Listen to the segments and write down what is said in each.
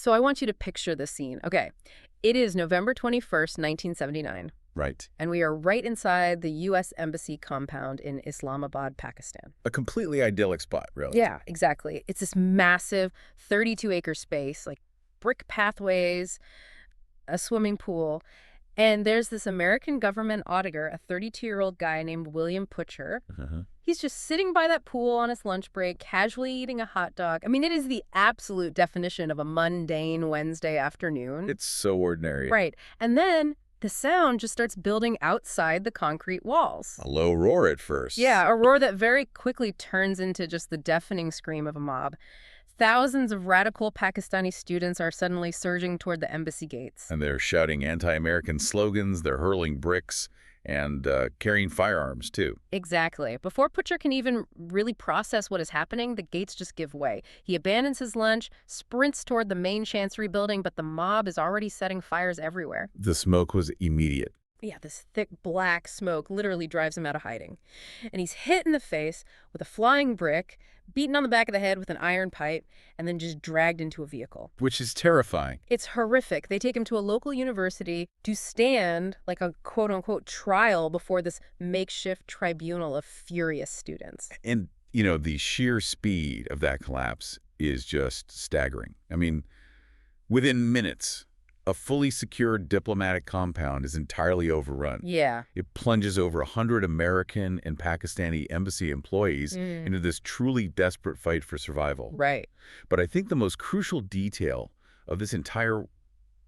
So I want you to picture the scene. Okay, it is November 21st, 1979. Right. And we are right inside the U.S. Embassy compound in Islamabad, Pakistan. A completely idyllic spot, really. Yeah, exactly. It's this massive 32-acre space, like brick pathways, a swimming pool. And there's this American government auditor, a 32-year-old guy named William Putcher. He's just sitting by that pool on his lunch break, casually eating a hot dog. I mean, it is the absolute definition of a mundane Wednesday afternoon. It's so ordinary. Right. And then the sound just starts building outside the concrete walls. A low roar at first. Yeah, a roar that very quickly turns into just the deafening scream of a mob. Thousands of radical Pakistani students are suddenly surging toward the embassy gates. And they're shouting anti-American slogans, they're hurling bricks, and carrying firearms, too. Exactly. Before Putcher can even really process what is happening, the gates just give way. He abandons his lunch, sprints toward the main chancery building, but the mob is already setting fires everywhere. The smoke was immediate. Yeah, this thick black smoke literally drives him out of hiding. And he's hit in the face with a flying brick, beaten on the back of the head with an iron pipe, and then just dragged into a vehicle. Which is terrifying. It's horrific. They take him to a local university to stand like a quote-unquote trial before this makeshift tribunal of furious students. And, you know, the sheer speed of that collapse is just staggering. I mean, within minutes, a fully secured diplomatic compound is entirely overrun. Yeah. It plunges over 100 American and Pakistani embassy employees into this truly desperate fight for survival. Right. But I think the most crucial detail of this entire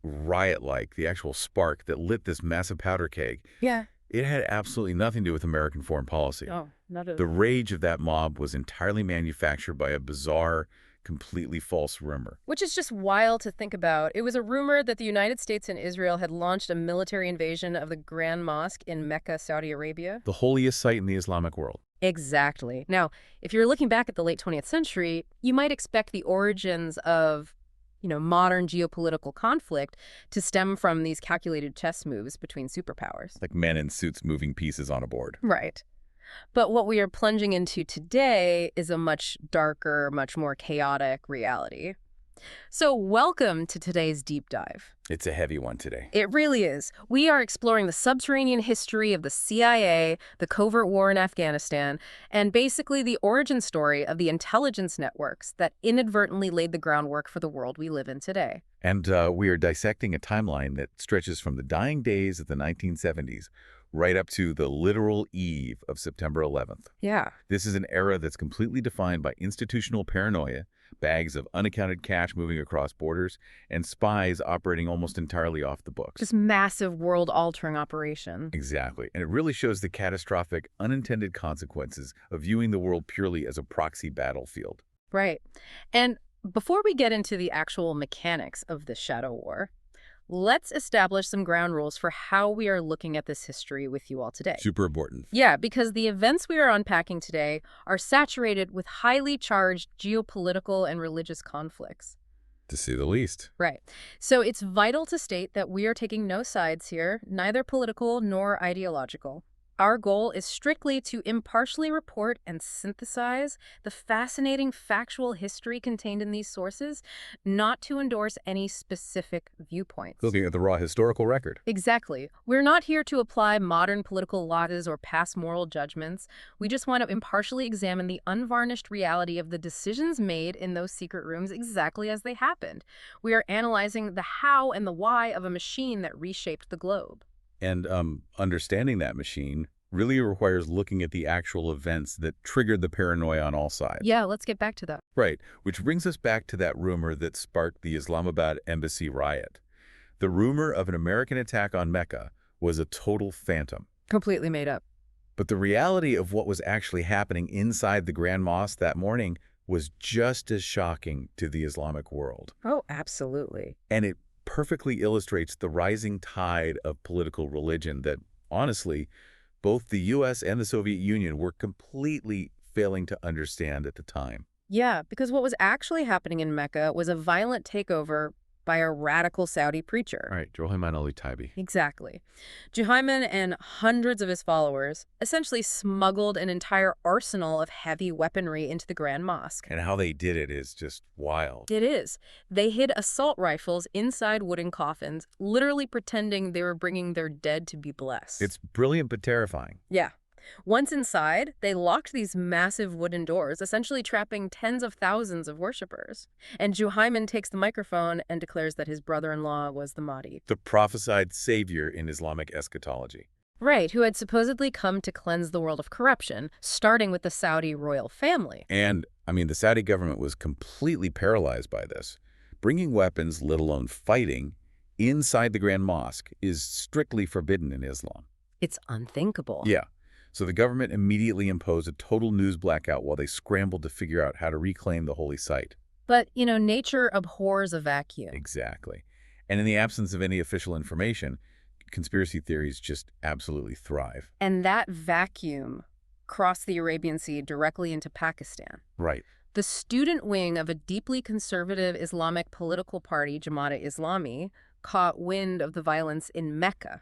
riot, the actual spark that lit this massive powder keg, Yeah. it had absolutely nothing to do with American foreign policy. Oh, not at The rage of that mob was entirely manufactured by a bizarre, completely false rumor. Which is just wild to think about. It was a rumor that the United States and Israel had launched a military invasion of the Grand Mosque in Mecca, Saudi Arabia. The holiest site in the Islamic world. Exactly. Now, if you're looking back at the late 20th century, you might expect the origins of, modern geopolitical conflict to stem from these calculated chess moves between superpowers. Like men in suits moving pieces on a board. Right. But what we are plunging into today is a much darker, much more chaotic reality. So welcome to today's deep dive. It's a heavy one today. It really is. We are exploring the subterranean history of the CIA, the covert war in Afghanistan, and basically the origin story of the intelligence networks that inadvertently laid the groundwork for the world we live in today. And we are dissecting a timeline that stretches from the dying days of the 1970s right up to the literal eve of September 11th. Yeah. This is an era that's completely defined by institutional paranoia, bags of unaccounted cash moving across borders, and spies operating almost entirely off the books. Just massive world-altering operation. Exactly. And it really shows the catastrophic, unintended consequences of viewing the world purely as a proxy battlefield. Right. And before we get into the actual mechanics of the shadow war, let's establish some ground rules for how we are looking at this history with you all today. Super important. Yeah, because the events we are unpacking today are saturated with highly charged geopolitical and religious conflicts. To say the least. Right. So it's vital to state that we are taking no sides here, neither political nor ideological. Our goal is strictly to impartially report and synthesize the fascinating factual history contained in these sources, not to endorse any specific viewpoints. Looking at the raw historical record. Exactly. We're not here to apply modern political laws or pass moral judgments. We just want to impartially examine the unvarnished reality of the decisions made in those secret rooms exactly as they happened. We are analyzing the how and the why of a machine that reshaped the globe. And understanding that machine really requires looking at the actual events that triggered the paranoia on all sides. Yeah, let's get back to that. Right, which brings us back to that rumor that sparked the Islamabad embassy riot. The rumor of an American attack on Mecca was a total phantom. Completely made up. But the reality of what was actually happening inside the Grand Mosque that morning was just as shocking to the Islamic world. Oh, absolutely. And it perfectly illustrates the rising tide of political religion that, honestly, both the U.S. and the Soviet Union were completely failing to understand at the time. Yeah, because what was actually happening in Mecca was a violent takeover by a radical Saudi preacher. All right, Juhayman Ali Taibi. Exactly. Juhayman and hundreds of his followers essentially smuggled an entire arsenal of heavy weaponry into the Grand Mosque. And how they did it is just wild. It is. They hid assault rifles inside wooden coffins, literally pretending they were bringing their dead to be blessed. It's brilliant but terrifying. Yeah. Once inside, they locked these massive wooden doors, essentially trapping tens of thousands of worshippers. And Juhayman takes the microphone and declares that his brother-in-law was the Mahdi. The prophesied savior in Islamic eschatology. Right, who had supposedly come to cleanse the world of corruption, starting with the Saudi royal family. And, the Saudi government was completely paralyzed by this. Bringing weapons, let alone fighting, inside the Grand Mosque is strictly forbidden in Islam. It's unthinkable. Yeah. So the government immediately imposed a total news blackout while they scrambled to figure out how to reclaim the holy site. But, nature abhors a vacuum. Exactly. And in the absence of any official information, conspiracy theories just absolutely thrive. And that vacuum crossed the Arabian Sea directly into Pakistan. Right. The student wing of a deeply conservative Islamic political party, Jamaat-e-Islami, caught wind of the violence in Mecca.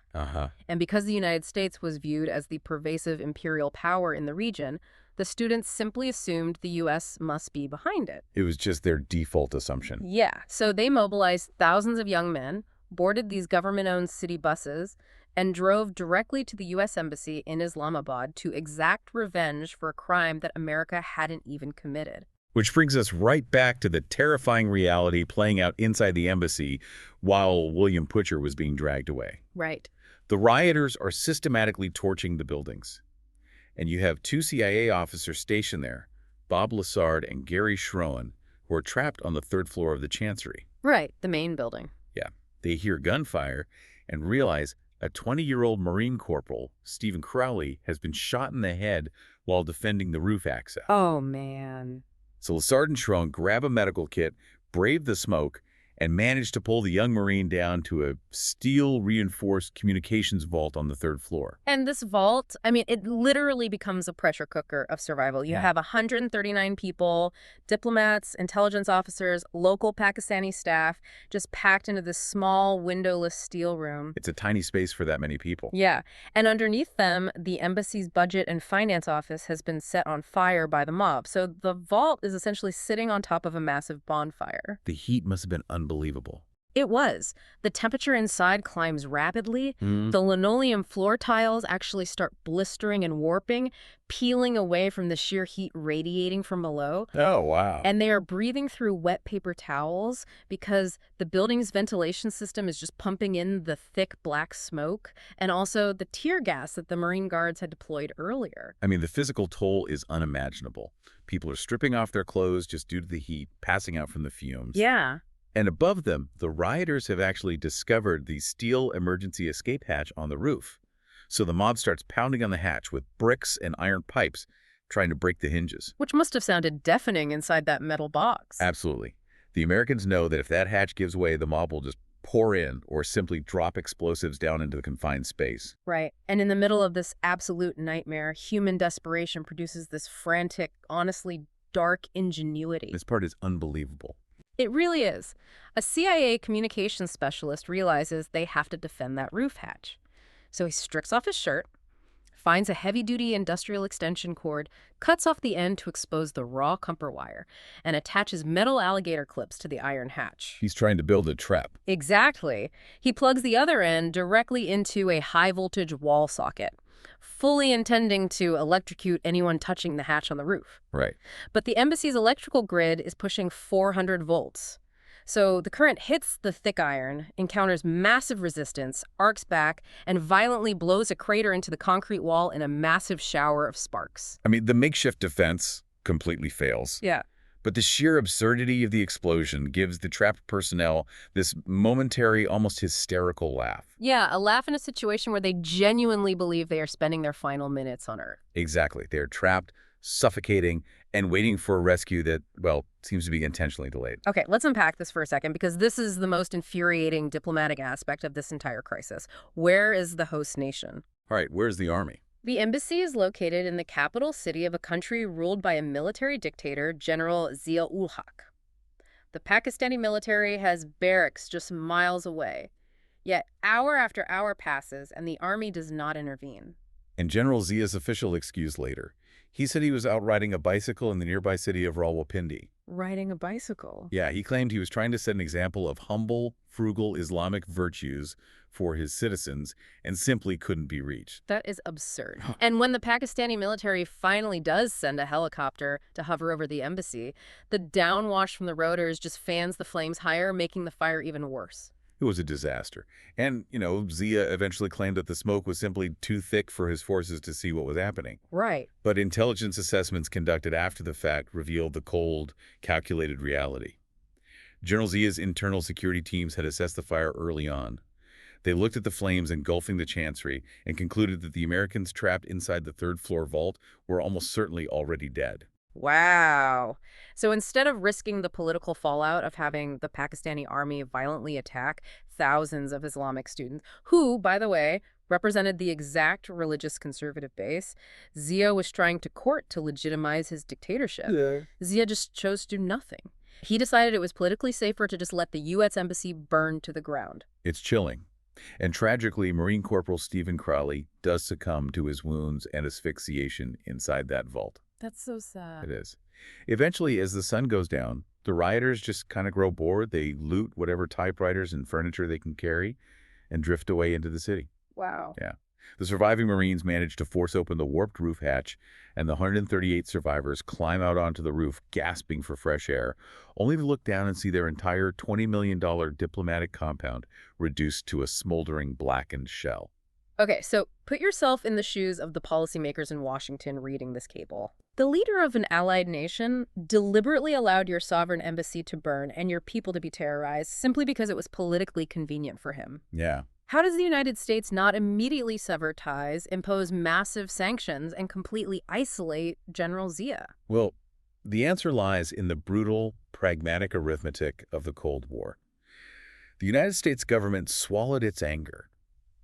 And because the United States was viewed as the pervasive imperial power in the region, the students simply assumed the U.S. must be behind it. It was just their default assumption. Yeah, so they mobilized thousands of young men, boarded these government-owned city buses, and drove directly to the U.S. Embassy in Islamabad to exact revenge for a crime that America hadn't even committed. Which brings us right back to the terrifying reality playing out inside the embassy while William Butcher was being dragged away. Right. The rioters are systematically torching the buildings. And you have two CIA officers stationed there, Bob Lassard and Gary Schroen, who are trapped on the third floor of the Chancery. Right, the main building. Yeah. They hear gunfire and realize a 20-year-old Marine Corporal, Stephen Crowley, has been shot in the head while defending the roof access. Oh, man. So Lassard and Schroen grab a medical kit, brave the smoke, and manage to pull the young Marine down to a steel-reinforced communications vault on the third floor. And this vault, it literally becomes a pressure cooker of survival. You have 139 people, diplomats, intelligence officers, local Pakistani staff, just packed into this small, windowless steel room. It's a tiny space for that many people. Yeah. And underneath them, the embassy's budget and finance office has been set on fire by the mob. So the vault is essentially sitting on top of a massive bonfire. The heat must have been unbelievable. It was. The temperature inside climbs rapidly. The linoleum floor tiles actually start blistering and warping, peeling away from the sheer heat radiating from below. Oh, wow. And they are breathing through wet paper towels because the building's ventilation system is just pumping in the thick black smoke and also the tear gas that the Marine Guards had deployed earlier. The physical toll is unimaginable. People are stripping off their clothes just due to the heat, passing out from the fumes. Yeah. And above them, the rioters have actually discovered the steel emergency escape hatch on the roof. So the mob starts pounding on the hatch with bricks and iron pipes, trying to break the hinges. Which must have sounded deafening inside that metal box. Absolutely. The Americans know that if that hatch gives way, the mob will just pour in or simply drop explosives down into the confined space. Right. And in the middle of this absolute nightmare, human desperation produces this frantic, honestly dark ingenuity. This part is unbelievable. It really is. A CIA communications specialist realizes they have to defend that roof hatch. So he strips off his shirt, finds a heavy-duty industrial extension cord, cuts off the end to expose the raw comfort wire, and attaches metal alligator clips to the iron hatch. He's trying to build a trap. Exactly. He plugs the other end directly into a high-voltage wall socket, fully intending to electrocute anyone touching the hatch on the roof. Right. But the embassy's electrical grid is pushing 400 volts. So the current hits the thick iron, encounters massive resistance, arcs back, and violently blows a crater into the concrete wall in a massive shower of sparks. The makeshift defense completely fails. Yeah. But the sheer absurdity of the explosion gives the trapped personnel this momentary, almost hysterical laugh. Yeah, a laugh in a situation where they genuinely believe they are spending their final minutes on Earth. Exactly. They're trapped, suffocating, and waiting for a rescue that, seems to be intentionally delayed. Okay, let's unpack this for a second because this is the most infuriating diplomatic aspect of this entire crisis. Where is the host nation? All right, where's the army? The embassy is located in the capital city of a country ruled by a military dictator, General Zia-ul-Haq. The Pakistani military has barracks just miles away. Yet hour after hour passes and the army does not intervene. And General Zia's official excuse later. He said he was out riding a bicycle in the nearby city of Rawalpindi. Riding a bicycle. Yeah, he claimed he was trying to set an example of humble, frugal Islamic virtues for his citizens and simply couldn't be reached. That is absurd. And when the Pakistani military finally does send a helicopter to hover over the embassy, the downwash from the rotors just fans the flames higher, making the fire even worse. It was a disaster. And, Zia eventually claimed that the smoke was simply too thick for his forces to see what was happening. Right. But intelligence assessments conducted after the fact revealed the cold, calculated reality. General Zia's internal security teams had assessed the fire early on. They looked at the flames engulfing the chancery and concluded that the Americans trapped inside the third-floor vault were almost certainly already dead. Wow. So instead of risking the political fallout of having the Pakistani army violently attack thousands of Islamic students, who, by the way, represented the exact religious conservative base, Zia was trying to court to legitimize his dictatorship. Yeah. Zia just chose to do nothing. He decided it was politically safer to just let the U.S. embassy burn to the ground. It's chilling. And tragically, Marine Corporal Stephen Crowley does succumb to his wounds and asphyxiation inside that vault. That's so sad. It is. Eventually, as the sun goes down, the rioters just kind of grow bored. They loot whatever typewriters and furniture they can carry and drift away into the city. Wow. Yeah. The surviving Marines manage to force open the warped roof hatch, and the 138 survivors climb out onto the roof, gasping for fresh air, only to look down and see their entire $20 million diplomatic compound reduced to a smoldering blackened shell. Okay, so put yourself in the shoes of the policymakers in Washington reading this cable. The leader of an allied nation deliberately allowed your sovereign embassy to burn and your people to be terrorized simply because it was politically convenient for him. Yeah. How does the United States not immediately sever ties, impose massive sanctions, and completely isolate General Zia? Well, the answer lies in the brutal, pragmatic arithmetic of the Cold War. The United States government swallowed its anger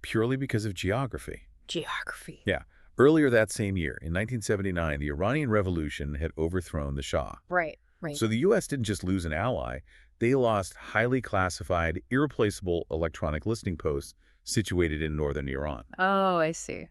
purely because of geography. Geography. Yeah. Earlier that same year, in 1979, the Iranian Revolution had overthrown the Shah. Right. So the U.S. didn't just lose an ally, they lost highly classified, irreplaceable electronic listening posts situated in northern Iran. Oh, I see.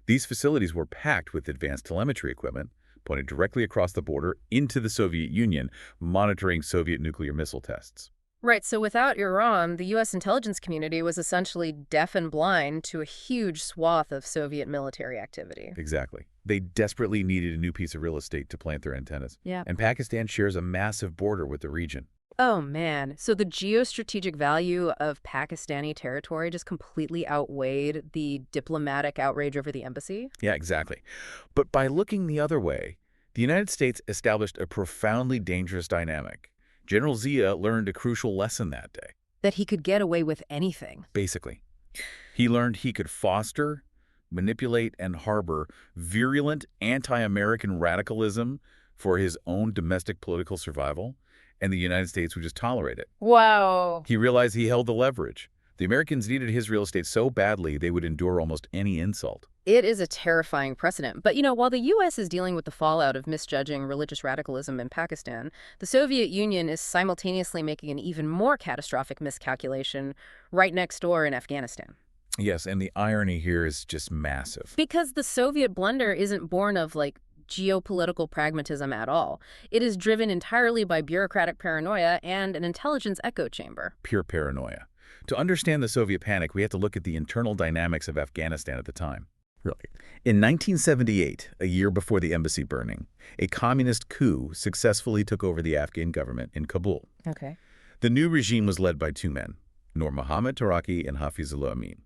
These facilities were packed with advanced telemetry equipment, pointed directly across the border into the Soviet Union, monitoring Soviet nuclear missile tests. Right, so without Iran, the U.S. intelligence community was essentially deaf and blind to a huge swath of Soviet military activity. Exactly. They desperately needed a new piece of real estate to plant their antennas. Yeah. And Pakistan shares a massive border with the region. Oh, man. So the geostrategic value of Pakistani territory just completely outweighed the diplomatic outrage over the embassy? Yeah, exactly. But by looking the other way, the United States established a profoundly dangerous dynamic. General Zia learned a crucial lesson that day. That he could get away with anything. Basically, he learned he could foster, manipulate, and harbor virulent anti-American radicalism for his own domestic political survival, and the United States would just tolerate it. Wow. He realized he held the leverage. The Americans needed his real estate so badly they would endure almost any insult. It is a terrifying precedent. But, while the U.S. is dealing with the fallout of misjudging religious radicalism in Pakistan, the Soviet Union is simultaneously making an even more catastrophic miscalculation right next door in Afghanistan. Yes, and the irony here is just massive. Because the Soviet blunder isn't born of, geopolitical pragmatism at all. It is driven entirely by bureaucratic paranoia and an intelligence echo chamber. Pure paranoia. To understand the Soviet panic, we have to look at the internal dynamics of Afghanistan at the time. Really. In 1978, a year before the embassy burning, a communist coup successfully took over the Afghan government in Kabul. Okay. The new regime was led by two men, Nur Muhammad Taraki and Hafizullah Amin.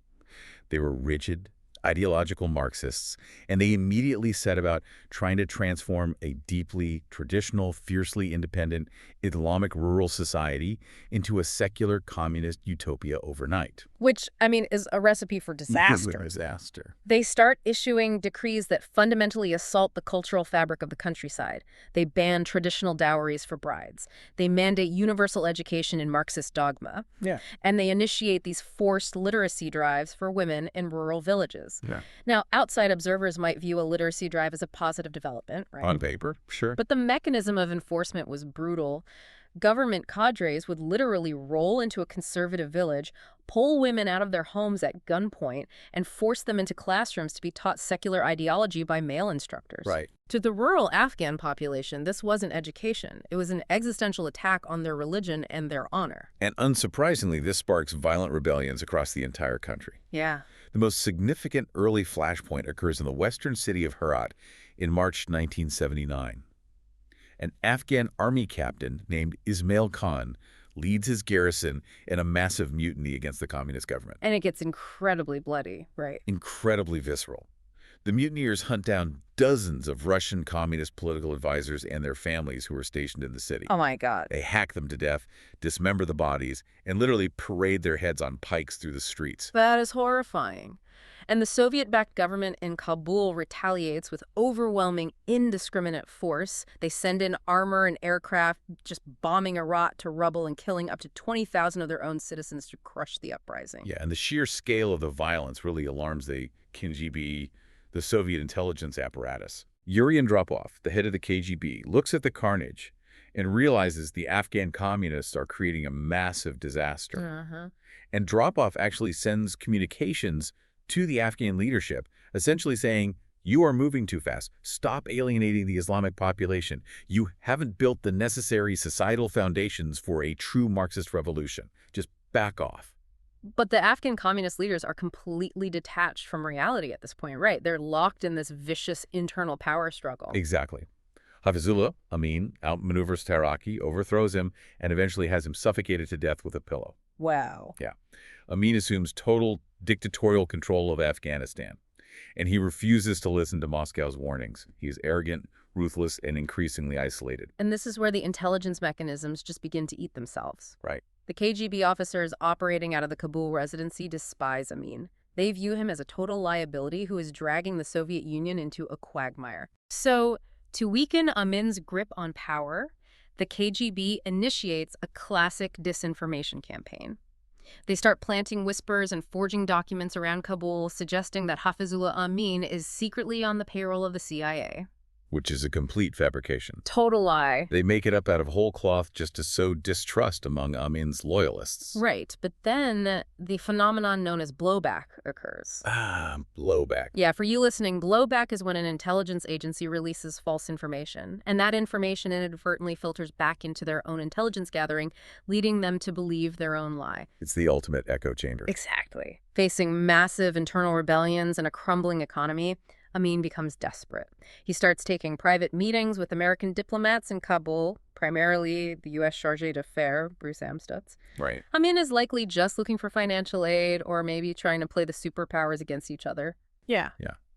They were rigid, ideological Marxists, and they immediately set about trying to transform a deeply traditional, fiercely independent Islamic rural society into a secular communist utopia overnight. Which, is a recipe for disaster. Disaster. They start issuing decrees that fundamentally assault the cultural fabric of the countryside. They ban traditional dowries for brides. They mandate universal education in Marxist dogma. Yeah. And they initiate these forced literacy drives for women in rural villages. Yeah. Now, outside observers might view a literacy drive as a positive development, right? On paper, sure. But the mechanism of enforcement was brutal. Government cadres would literally roll into a conservative village, pull women out of their homes at gunpoint, and force them into classrooms to be taught secular ideology by male instructors. Right. To the rural Afghan population, this wasn't education. It was an existential attack on their religion and their honor. And unsurprisingly, this sparks violent rebellions across the entire country. Yeah. The most significant early flashpoint occurs in the western city of Herat in March 1979. An Afghan army captain named Ismail Khan leads his garrison in a massive mutiny against the communist government. And it gets incredibly bloody, right? Incredibly visceral. The mutineers hunt down dozens of Russian communist political advisors and their families who were stationed in the city. Oh my God. They hack them to death, dismember the bodies, and literally parade their heads on pikes through the streets. That is horrifying. And the Soviet-backed government in Kabul retaliates with overwhelming, indiscriminate force. They send in armor and aircraft, just bombing Herat to rubble and killing up to 20,000 of their own citizens to crush the uprising. Yeah, and the sheer scale of the violence really alarms the KGB, the Soviet intelligence apparatus. Yuri Andropov, the head of the KGB, looks at the carnage and realizes the Afghan communists are creating a massive disaster. And Andropov actually sends communications to the Afghan leadership, essentially saying, you are moving too fast. Stop alienating the Islamic population. You haven't built the necessary societal foundations for a true Marxist revolution. Just back off. But the Afghan communist leaders are completely detached from reality at this point, right? They're locked in this vicious internal power struggle. Exactly. Hafizullah Amin outmaneuvers Taraki, overthrows him, and eventually has him suffocated to death with a pillow. Wow. Yeah. Amin assumes total dictatorial control of Afghanistan, and he refuses to listen to Moscow's warnings. He is arrogant, ruthless, and increasingly isolated. And this is where the intelligence mechanisms just begin to eat themselves. Right. The KGB officers operating out of the Kabul residency despise Amin. They view him as a total liability who is dragging the Soviet Union into a quagmire. So, to weaken Amin's grip on power, the KGB initiates a classic disinformation campaign. They start planting whispers and forging documents around Kabul, suggesting that Hafizullah Amin is secretly on the payroll of the CIA. Which is a complete fabrication. Total lie. They make it up out of whole cloth just to sow distrust among Amin's loyalists. Right, but then the phenomenon known as blowback occurs. Blowback. Yeah, for you listening, blowback is when an intelligence agency releases false information, and that information inadvertently filters back into their own intelligence gathering, leading them to believe their own lie. It's the ultimate echo chamber. Exactly. Facing massive internal rebellions and a crumbling economy, Amin becomes desperate. He starts taking private meetings with American diplomats in Kabul, primarily the U.S. Chargé d'Affaires, Bruce Amstutz. Right. Amin is likely just looking for financial aid or maybe trying to play the superpowers against each other. Yeah.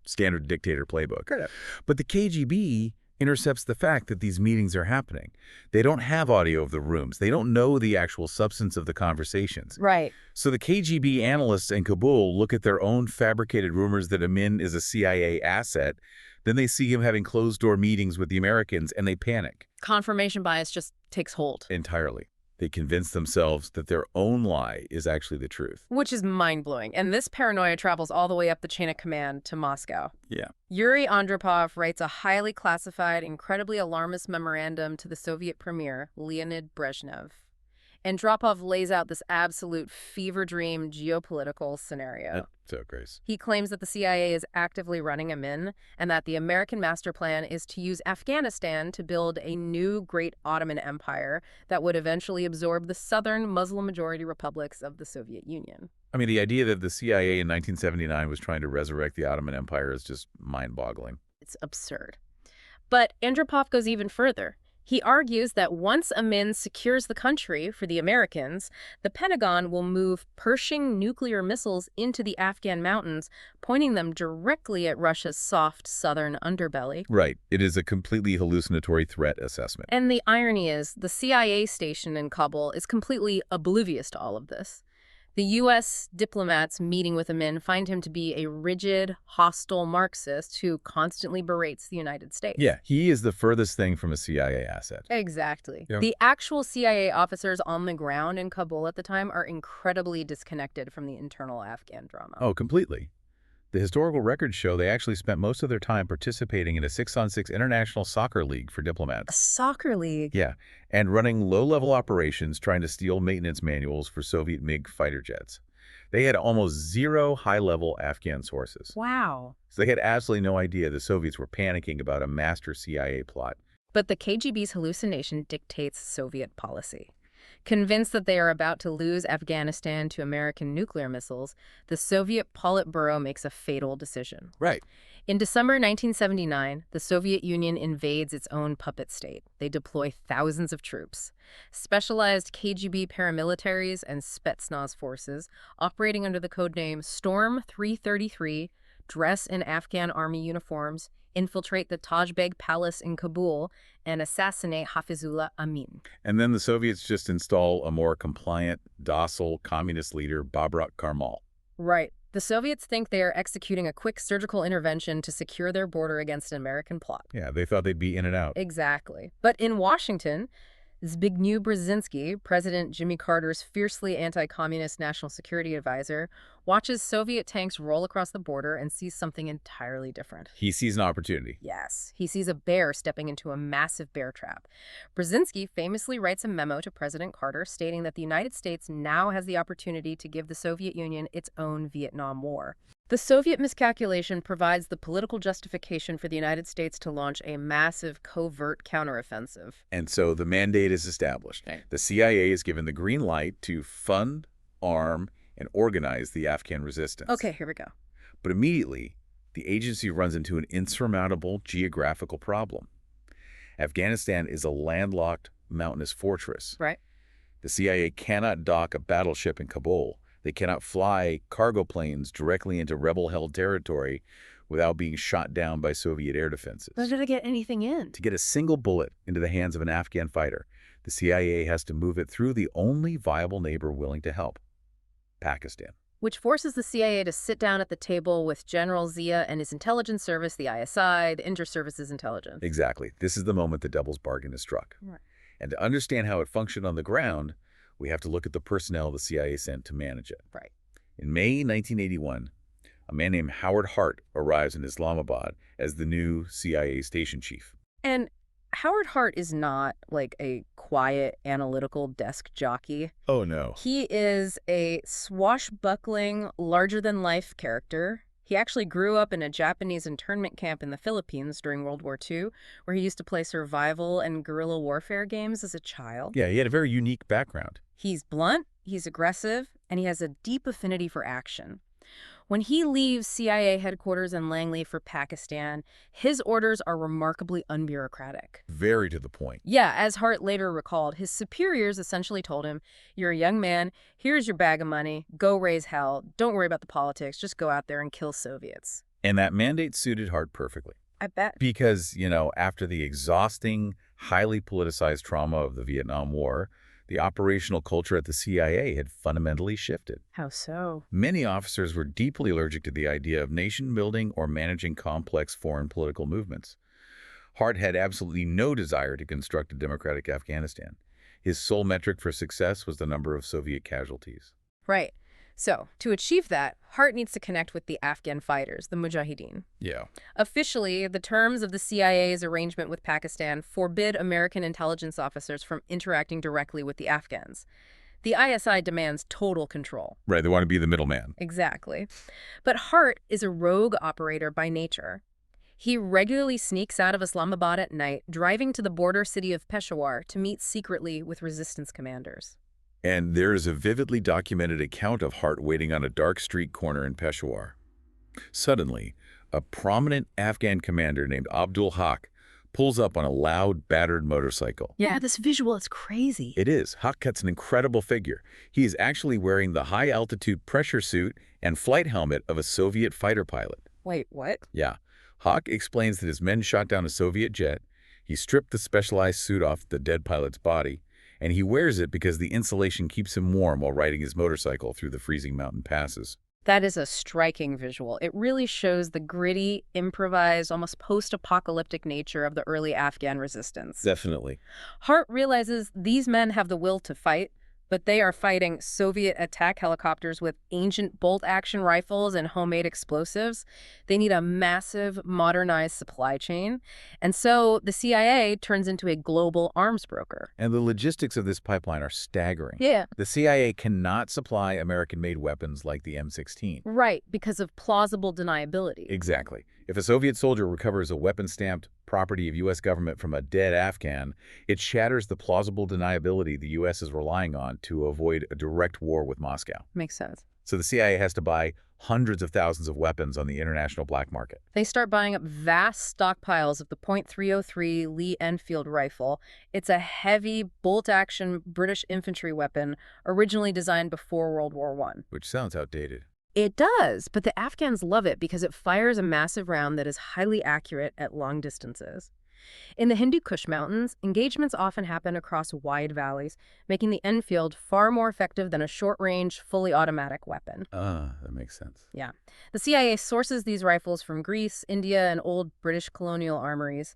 Standard dictator playbook. Correct. But the KGB intercepts the fact that these meetings are happening. They don't have audio of the rooms. They don't know the actual substance of the conversations. Right. So the KGB analysts in Kabul look at their own fabricated rumors that Amin is a CIA asset. Then they see him having closed-door meetings with the Americans, and they panic. Confirmation bias just takes hold. Entirely. They convince themselves that their own lie is actually the truth. Which is mind-blowing. And this paranoia travels all the way up the chain of command to Moscow. Yeah. Yuri Andropov writes a highly classified, incredibly alarmist memorandum to the Soviet premier, Leonid Brezhnev. Andropov lays out this absolute fever dream geopolitical scenario. So, Grace. He claims that the CIA is actively running Amin and that the American master plan is to use Afghanistan to build a new great Ottoman empire that would eventually absorb the southern Muslim-majority republics of the Soviet Union. I mean, the idea that the CIA in 1979 was trying to resurrect the Ottoman Empire is just mind-boggling. It's absurd. But Andropov goes even further. He argues that once Amin secures the country for the Americans, the Pentagon will move Pershing nuclear missiles into the Afghan mountains, pointing them directly at Russia's soft southern underbelly. Right. It is a completely hallucinatory threat assessment. And the irony is, the CIA station in Kabul is completely oblivious to all of this. The U.S. diplomats meeting with Amin find him to be a rigid, hostile Marxist who constantly berates the United States. Yeah, he is the furthest thing from a CIA asset. Exactly. Yeah. The actual CIA officers on the ground in Kabul at the time are incredibly disconnected from the internal Afghan drama. Oh, completely. The historical records show they actually spent most of their time participating in a 6-on-6 international soccer league for A diplomats. soccer league. Yeah, and running low-level operations trying to steal maintenance manuals for Soviet MiG fighter jets. They had almost zero high-level Afghan sources. Wow. So they had absolutely no idea the Soviets were panicking about a master CIA plot. But the KGB's hallucination dictates Soviet policy. Convinced that they are about to lose Afghanistan to American nuclear missiles, the Soviet Politburo makes a fatal decision. Right. In December 1979, the Soviet Union invades its own puppet state. They deploy thousands of troops. Specialized KGB paramilitaries and Spetsnaz forces, operating under the codename Storm 333, dress in Afghan army uniforms, infiltrate the Taj Beg Palace in Kabul, and assassinate Hafizullah Amin. And then the Soviets just install a more compliant, docile communist leader, Babrak Karmal. Right. The Soviets think they are executing a quick surgical intervention to secure their border against an American plot. Yeah, they thought they'd be in and out. Exactly. But in Washington, Zbigniew Brzezinski, President Jimmy Carter's fiercely anti-communist national security advisor, watches Soviet tanks roll across the border and sees something entirely different. He sees an opportunity. Yes, he sees a bear stepping into a massive bear trap. Brzezinski famously writes a memo to President Carter stating that the United States now has the opportunity to give the Soviet Union its own Vietnam War. The Soviet miscalculation provides the political justification for the United States to launch a massive covert counteroffensive. And so the mandate is established. Okay. The CIA is given the green light to fund, arm, and organize the Afghan resistance. Okay, here we go. But immediately, the agency runs into an insurmountable geographical problem. Afghanistan is a landlocked, mountainous fortress. Right. The CIA cannot dock a battleship in Kabul. They cannot fly cargo planes directly into rebel-held territory without being shot down by Soviet air defenses. They're going to get anything in. To get a single bullet into the hands of an Afghan fighter, the CIA has to move it through the only viable neighbor willing to help, Pakistan. Which forces the CIA to sit down at the table with General Zia and his intelligence service, the ISI, the Inter-Services Intelligence. Exactly. This is the moment the devil's bargain is struck. Right. And to understand how it functioned on the ground, we have to look at the personnel the CIA sent to manage it. Right. In May 1981, a man named Howard Hart arrives in Islamabad as the new CIA station chief. And Howard Hart is not like a quiet, analytical desk jockey. Oh, no. He is a swashbuckling, larger-than-life character. He actually grew up in a Japanese internment camp in the Philippines during World War II, where he used to play survival and guerrilla warfare games as a child. Yeah, he had a very unique background. He's blunt, he's aggressive, and he has a deep affinity for action. When he leaves CIA headquarters in Langley for Pakistan, his orders are remarkably unbureaucratic. Very to the point. Yeah, as Hart later recalled, his superiors essentially told him, "You're a young man, here's your bag of money, go raise hell, don't worry about the politics, just go out there and kill Soviets." And that mandate suited Hart perfectly. I bet. Because, after the exhausting, highly politicized trauma of the Vietnam War, the operational culture at the CIA had fundamentally shifted. How so? Many officers were deeply allergic to the idea of nation building or managing complex foreign political movements. Hart had absolutely no desire to construct a democratic Afghanistan. His sole metric for success was the number of Soviet casualties. Right. So, to achieve that, Hart needs to connect with the Afghan fighters, the Mujahideen. Yeah. Officially, the terms of the CIA's arrangement with Pakistan forbid American intelligence officers from interacting directly with the Afghans. The ISI demands total control. Right, they want to be the middleman. Exactly. But Hart is a rogue operator by nature. He regularly sneaks out of Islamabad at night, driving to the border city of Peshawar to meet secretly with resistance commanders. And there is a vividly documented account of Hart waiting on a dark street corner in Peshawar. Suddenly, a prominent Afghan commander named Abdul Haq pulls up on a loud, battered motorcycle. Yeah, this visual is crazy. It is. Haq cuts an incredible figure. He is actually wearing the high-altitude pressure suit and flight helmet of a Soviet fighter pilot. Wait, what? Yeah. Haq explains that his men shot down a Soviet jet. He stripped the specialized suit off the dead pilot's body, and he wears it because the insulation keeps him warm while riding his motorcycle through the freezing mountain passes. That is a striking visual. It really shows the gritty, improvised, almost post-apocalyptic nature of the early Afghan resistance. Definitely. Hart realizes these men have the will to fight, But they are fighting Soviet attack helicopters with ancient bolt-action rifles and homemade explosives. They need a massive, modernized supply chain. And so the CIA turns into a global arms broker. And the logistics of this pipeline are staggering. Yeah. The CIA cannot supply American-made weapons like the M16. Right, because of plausible deniability. Exactly. If a Soviet soldier recovers a weapon-stamped property of U.S. government from a dead Afghan, it shatters the plausible deniability the U.S. is relying on to avoid a direct war with Moscow. Makes sense. So the CIA has to buy hundreds of thousands of weapons on the international black market. They start buying up vast stockpiles of the .303 Lee Enfield rifle. It's a heavy, bolt-action British infantry weapon originally designed before World War I. Which sounds outdated. It does, but the Afghans love it because it fires a massive round that is highly accurate at long distances. In the Hindu Kush Mountains, engagements often happen across wide valleys, making the Enfield far more effective than a short-range, fully automatic weapon. That makes sense. Yeah. The CIA sources these rifles from Greece, India, and old British colonial armories.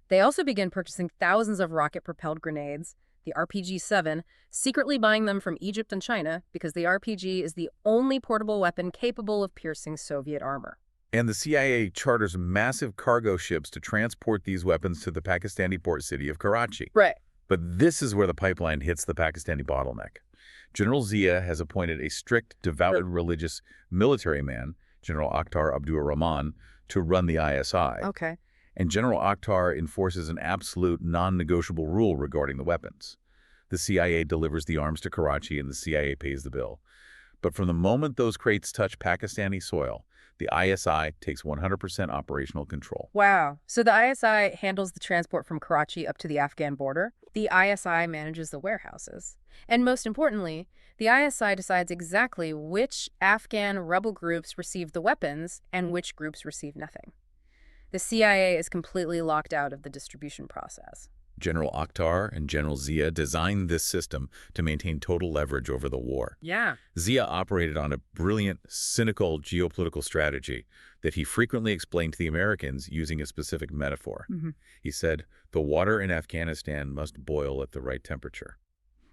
They also begin purchasing thousands of rocket-propelled grenades, the RPG-7, secretly buying them from Egypt and China because the RPG is the only portable weapon capable of piercing Soviet armor. And the CIA charters massive cargo ships to transport these weapons to the Pakistani port city of Karachi. Right. But this is where the pipeline hits the Pakistani bottleneck. General Zia has appointed a strict, devout religious military man, General Akhtar Abdur Rahman, to run the ISI. Okay. And General Akhtar enforces an absolute non-negotiable rule regarding the weapons. The CIA delivers the arms to Karachi and the CIA pays the bill. But from the moment those crates touch Pakistani soil, the ISI takes 100% operational control. Wow. So the ISI handles the transport from Karachi up to the Afghan border. The ISI manages the warehouses. And most importantly, the ISI decides exactly which Afghan rebel groups receive the weapons and which groups receive nothing. The CIA is completely locked out of the distribution process. General Akhtar and General Zia designed this system to maintain total leverage over the war. Yeah. Zia operated on a brilliant, cynical geopolitical strategy that he frequently explained to the Americans using a specific metaphor. He said, "The water in Afghanistan must boil at the right temperature."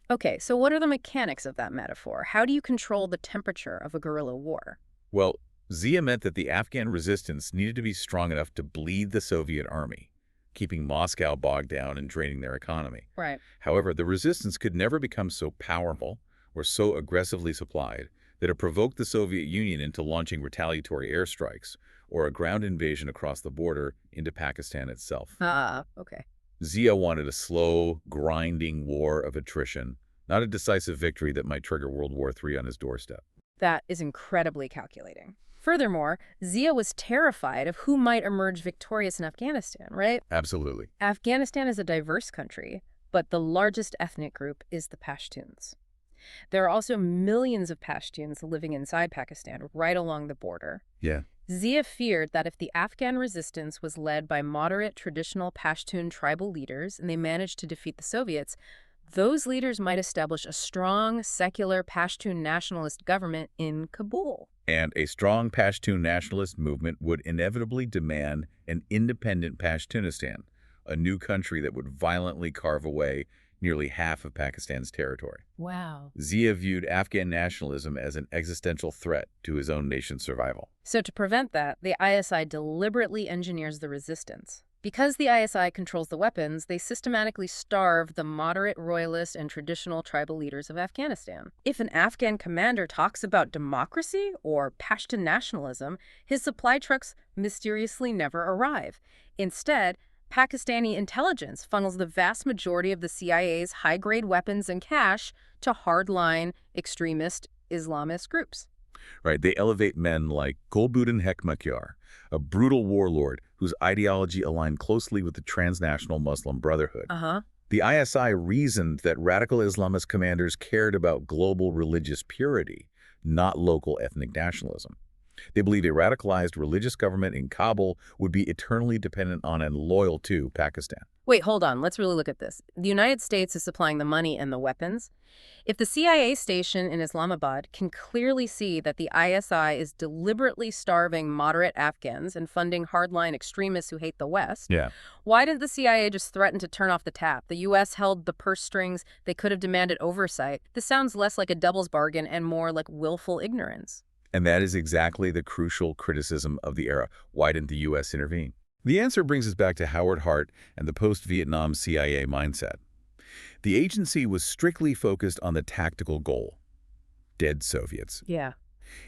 Okay, so what are the mechanics of that metaphor? How do you control the temperature of a guerrilla war? Well, Zia meant that the Afghan resistance needed to be strong enough to bleed the Soviet army, keeping Moscow bogged down and draining their economy. Right. However, the resistance could never become so powerful or so aggressively supplied that it provoked the Soviet Union into launching retaliatory airstrikes or a ground invasion across the border into Pakistan itself. Okay. Zia wanted a slow, grinding war of attrition, not a decisive victory that might trigger World War III on his doorstep. That is incredibly calculating. Furthermore, Zia was terrified of who might emerge victorious in Afghanistan, right? Absolutely. Afghanistan is a diverse country, but the largest ethnic group is the Pashtuns. There are also millions of Pashtuns living inside Pakistan, right along the border. Yeah. Zia feared that if the Afghan resistance was led by moderate traditional Pashtun tribal leaders and they managed to defeat the Soviets, those leaders might establish a strong, secular Pashtun nationalist government in Kabul. And a strong Pashtun nationalist movement would inevitably demand an independent Pashtunistan, a new country that would violently carve away nearly half of Pakistan's territory. Wow. Zia viewed Afghan nationalism as an existential threat to his own nation's survival. So to prevent that, the ISI deliberately engineers the resistance. Because the ISI controls the weapons, they systematically starve the moderate royalist and traditional tribal leaders of Afghanistan. If an Afghan commander talks about democracy or Pashtun nationalism, his supply trucks mysteriously never arrive. Instead, Pakistani intelligence funnels the vast majority of the CIA's high-grade weapons and cash to hardline extremist Islamist groups. Right, they elevate men like Gulbuddin Hekmatyar, a brutal warlord whose ideology aligned closely with the transnational Muslim Brotherhood. The ISI reasoned that radical Islamist commanders cared about global religious purity, not local ethnic nationalism. They believed a radicalized religious government in Kabul would be eternally dependent on and loyal to Pakistan. Wait, hold on. Let's really look at this. The United States is supplying the money and the weapons. If the CIA station in Islamabad can clearly see that the ISI is deliberately starving moderate Afghans and funding hardline extremists who hate the West, Yeah. why didn't the CIA just threaten to turn off the tap? The U.S. held the purse strings. They could have demanded oversight. This sounds less like a devil's bargain and more like willful ignorance. And that is exactly the crucial criticism of the era. Why didn't the U.S. intervene? The answer brings us back to Howard Hart and the post-Vietnam CIA mindset. The agency was strictly focused on the tactical goal: dead Soviets. Yeah.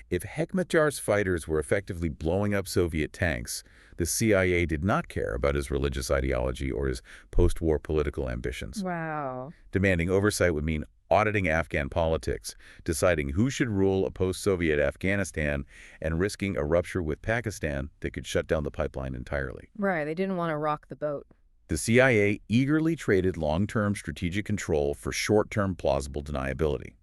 If Hekmatyar's fighters were effectively blowing up Soviet tanks, the CIA did not care about his religious ideology or his post-war political ambitions. Wow. Demanding oversight would mean auditing Afghan politics, deciding who should rule a post-Soviet Afghanistan, and risking a rupture with Pakistan that could shut down the pipeline entirely. Right. They didn't want to rock the boat. The CIA eagerly traded long-term strategic control for short-term plausible deniability.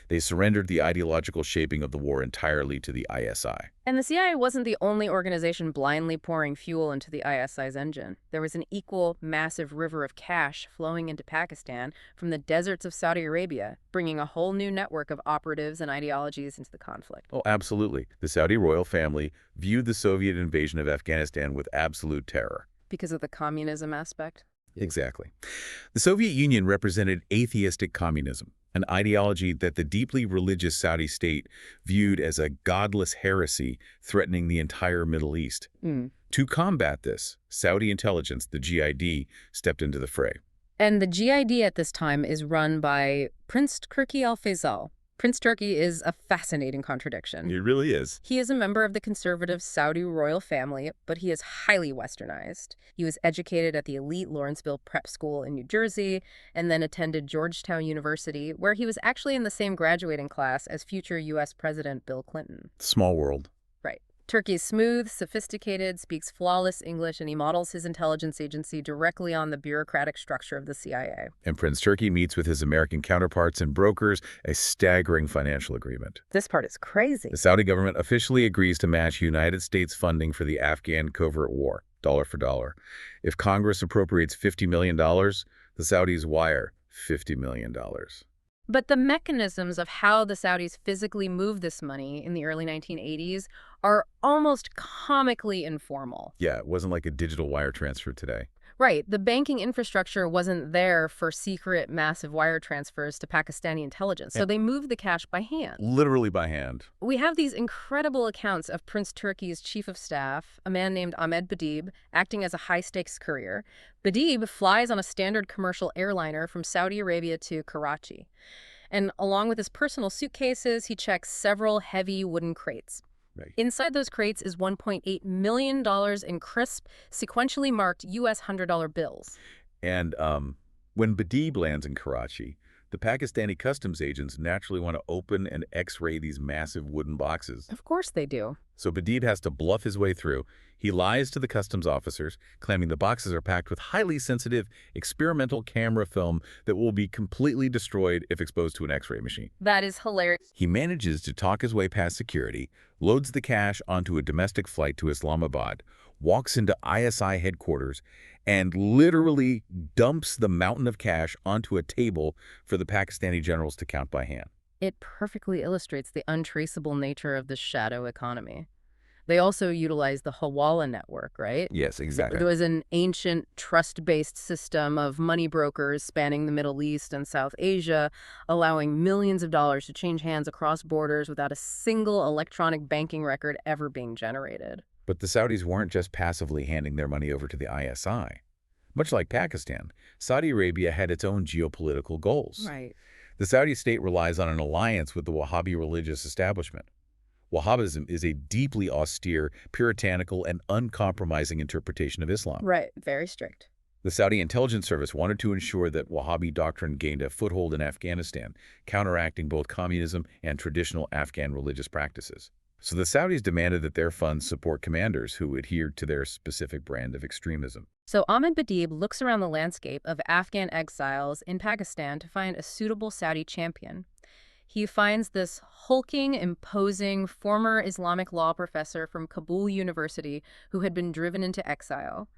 They surrendered the ideological shaping of the war entirely to the ISI. And the CIA wasn't the only organization blindly pouring fuel into the ISI's engine. There was an equal, massive river of cash flowing into Pakistan from the deserts of Saudi Arabia, bringing a whole new network of operatives and ideologies into the conflict. Oh, absolutely. The Saudi royal family viewed the Soviet invasion of Afghanistan with absolute terror. Because of the communism aspect? Exactly. The Soviet Union represented atheistic communism, an ideology that the deeply religious Saudi state viewed as a godless heresy threatening the entire Middle East. To combat this, Saudi intelligence, the GID, stepped into the fray. And the GID at this time is run by Prince Turki Al-Faisal. Prince Turki is a fascinating contradiction. It really is. He is a member of the conservative Saudi royal family, but he is highly westernized. He was educated at the elite Lawrenceville Prep School in New Jersey and then attended Georgetown University, where he was actually in the same graduating class as future U.S. President Bill Clinton. Small world. Right. Turki is smooth, sophisticated, speaks flawless English, and he models his intelligence agency directly on the bureaucratic structure of the CIA. And Prince Turki meets with his American counterparts and brokers a staggering financial agreement. This part is crazy. The Saudi government officially agrees to match United States funding for the Afghan covert war, dollar for dollar. If Congress appropriates $50 million, the Saudis wire $50 million. But the mechanisms of how the Saudis physically move this money in the early 1980s are almost comically informal. Yeah, it wasn't like a digital wire transfer today. Right. The banking infrastructure wasn't there for secret, massive wire transfers to Pakistani intelligence, so they moved the cash by hand. Literally by hand. We have these incredible accounts of Prince Turki's chief of staff, a man named Ahmed Badib, acting as a high-stakes courier. Badib flies on a standard commercial airliner from Saudi Arabia to Karachi. And along with his personal suitcases, he checks several heavy wooden crates. Right. Inside those crates is $1.8 million in crisp, sequentially marked U.S. $100 bills. And when Badib lands in Karachi, the Pakistani customs agents naturally want to open and X-ray these massive wooden boxes. Of course they do. So Badib has to bluff his way through. He lies to the customs officers, claiming the boxes are packed with highly sensitive experimental camera film that will be completely destroyed if exposed to an X-ray machine. That is hilarious. He manages to talk his way past security, loads the cash onto a domestic flight to Islamabad, walks into ISI headquarters, and literally dumps the mountain of cash onto a table for the Pakistani generals to count by hand. It perfectly illustrates the untraceable nature of the shadow economy. They also utilize the Hawala network, right? Yes, exactly. There was an ancient trust-based system of money brokers spanning the Middle East and South Asia, allowing millions of dollars to change hands across borders without a single electronic banking record ever being generated. But the Saudis weren't just passively handing their money over to the ISI. Much like Pakistan, Saudi Arabia had its own geopolitical goals. Right. The Saudi state relies on an alliance with the Wahhabi religious establishment. Wahhabism is a deeply austere, puritanical, and uncompromising interpretation of Islam. Right. Very strict. The Saudi intelligence service wanted to ensure that Wahhabi doctrine gained a foothold in Afghanistan, counteracting both communism and traditional Afghan religious practices. So the Saudis demanded that their funds support commanders who adhered to their specific brand of extremism. So Ahmed Badib looks around the landscape of Afghan exiles in Pakistan to find a suitable Saudi champion. He finds this hulking, imposing, former Islamic law professor from Kabul University who had been driven into exile.